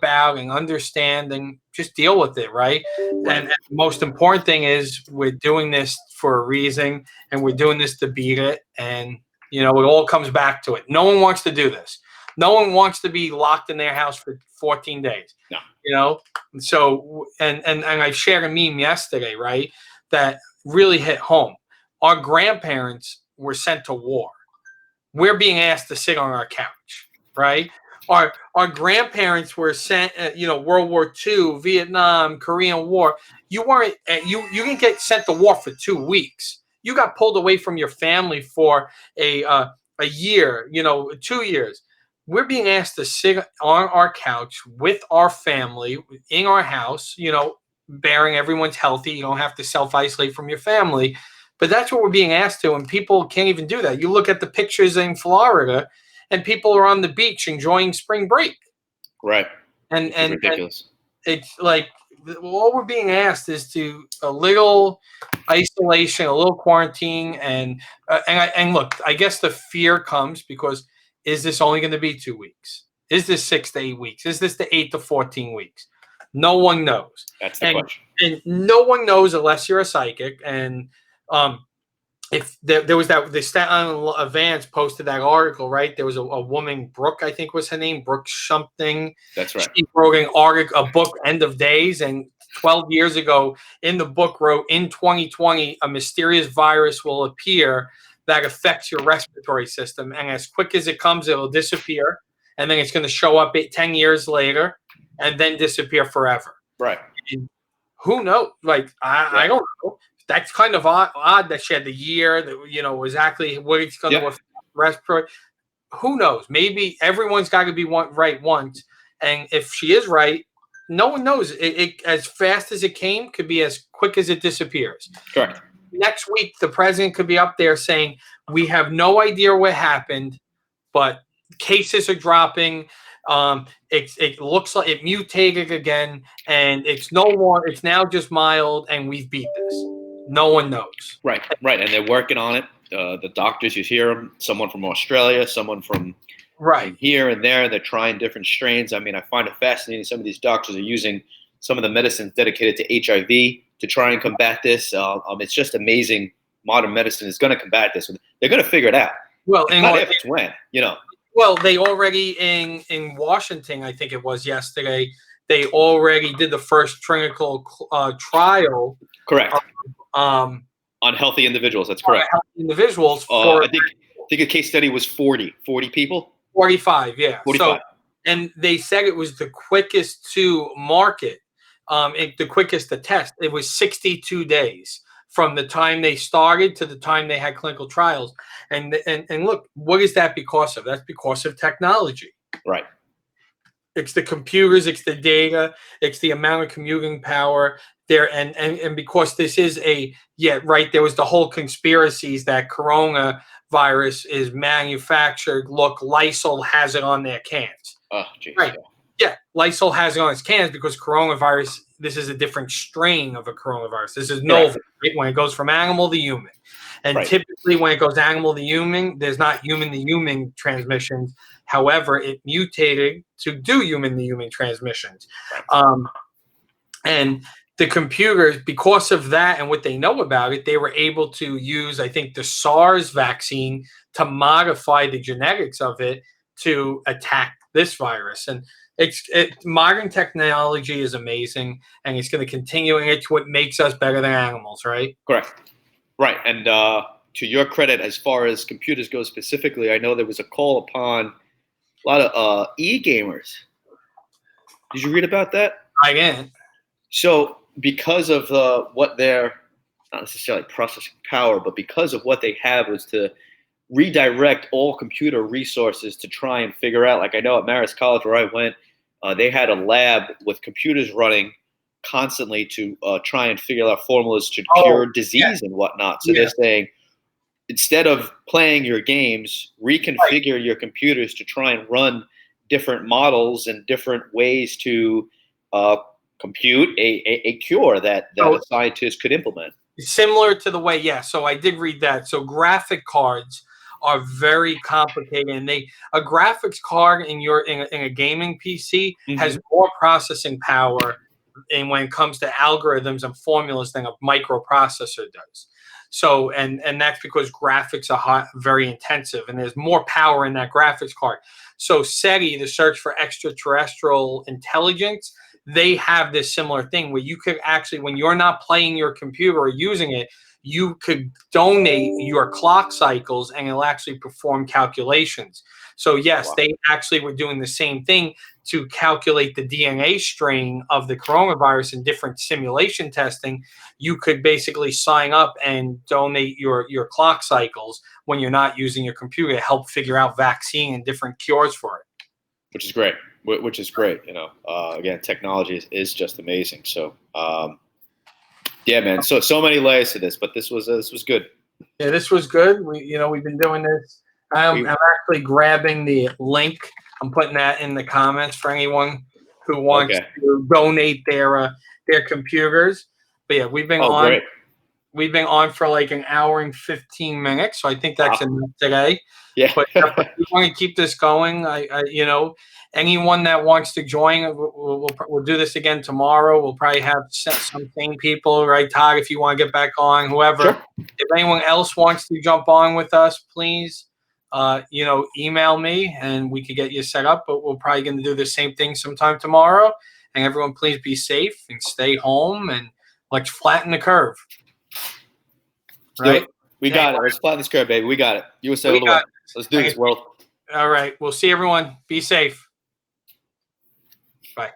out, and understand and just deal with it, right? And the most important thing is we're doing this for a reason, and we're doing this to beat it. And, it all comes back to it. No one wants to do this. No one wants to be locked in their house for 14 days. No. So, and I shared a meme yesterday, right, that really hit home. Our grandparents were sent to war. We're being asked to sit on our couch, right? Our grandparents were sent, World War II, Vietnam, Korean War. You weren't you didn't get sent to war for 2 weeks. You got pulled away from your family for a year, 2 years. We're being asked to sit on our couch with our family in our house, bearing everyone's healthy. You don't have to self-isolate from your family. But that's what we're being asked to, and people can't even do that. You look at the pictures in Florida, and people are on the beach enjoying spring break. Right. And ridiculous. And it's like all we're being asked is to a little isolation, a little quarantine, and look, I guess the fear comes because is this only going to be 2 weeks? Is this 6 to 8 weeks? Is this the 8 to 14 weeks? No one knows. That's the question. And no one knows unless you're a psychic. And if there was that, the Staten Vance posted that article, right? There was a woman, Brooke, I think was her name, Brooke something. That's right. She wrote a book, End of Days, and 12 years ago in the book wrote, in 2020, a mysterious virus will appear that affects your respiratory system. And as quick as it comes, it'll disappear. And then it's going to show up 10 years later and then disappear forever. Right. And who knows? Like, I don't know. That's kind of odd that she had the year that, exactly what it's going to affect respiratory. Who knows? Maybe everyone's got to be right once. And if she is right, no one knows. It as fast as it came could be as quick as it disappears. Correct. Next week, the president could be up there saying, we have no idea what happened, but cases are dropping. It looks like it mutated again, and it's now just mild, and we've beat this. No one knows. Right. And they're working on it. The doctors, you hear them, someone from Australia, someone from here and there. They're trying different strains. I mean, I find it fascinating. Some of these doctors are using some of the medicines dedicated to HIV to try and combat this. It's just amazing. Modern medicine is going to combat this. They're going to figure it out. Well, not if, it's when, Well, they already in Washington, I think it was yesterday, they already did the first clinical trial. Correct. On healthy individuals. That's correct. Healthy individuals. I think a case study was 40 people. 45, yeah. 45. So, and they said it was the quickest to market, the quickest to test. It was 62 days from the time they started to the time they had clinical trials. And look, what is that because of? That's because of technology. Right. It's the computers, it's the data, it's the amount of computing power there. And because this is there was the whole conspiracies that coronavirus is manufactured. Look, Lysol has it on their cans. Oh, geez. Right. Yeah, Lysol has it on its cans because coronavirus, this is a different strain of a coronavirus. This is novel when it goes from animal to human. And typically when it goes animal to human, there's not human to human transmissions. However, it mutated to do human to human transmissions. And the computers, because of that and what they know about it, they were able to use, I think, the SARS vaccine to modify the genetics of it to attack this virus. And modern technology is amazing, and it's going to continue, and it's what makes us better than animals, right? Correct. Right. And to your credit, as far as computers go specifically, I know there was a call upon a lot of e-gamers. Did you read about that? I didn't. So because of what their, not necessarily processing power, but because of what they have was to redirect all computer resources to try and figure out, like I know at Marist College where I went, they had a lab with computers running constantly to try and figure out formulas to cure disease and whatnot. So they're saying, instead of playing your games, reconfigure your computers to try and run different models and different ways to compute a cure that a scientist could implement. Similar to the way, so I did read that. So graphic cards are very complicated, and a graphics card in a gaming PC has more processing power and when it comes to algorithms and formulas than a microprocessor does. So, and that's because graphics are very intensive, and there's more power in that graphics card. So SETI, the search for extraterrestrial intelligence, they have this similar thing where you could actually, when you're not playing your computer or using it, you could donate your clock cycles and it'll actually perform calculations. So yes, they actually were doing the same thing to calculate the DNA strain of the coronavirus in different simulation testing. You could basically sign up and donate your clock cycles when you're not using your computer to help figure out vaccine and different cures for it. Which is great. Which is great. You know, again, technology is just amazing. So, yeah, man. So many layers to this, but this was good. Yeah, this was good. We've been doing this. I'm actually grabbing the link. I'm putting that in the comments for anyone who wants to donate their computers. But yeah, we've been on. Great. We've been on for like an hour and 15 minutes, so I think that's enough today. Yeah. But we want to keep this going. Anyone that wants to join, we'll do this again tomorrow. We'll probably have some same people, right, Todd? If you want to get back on, whoever. Sure. If anyone else wants to jump on with us, please, email me and we could get you set up. But we're probably going to do the same thing sometime tomorrow. And everyone, please be safe and stay home and let's flatten the curve. Right? We got it. Let's flatten this curve, baby. We got it. USA all the way. Let's do this, world. All right. We'll see everyone. Be safe. Bye.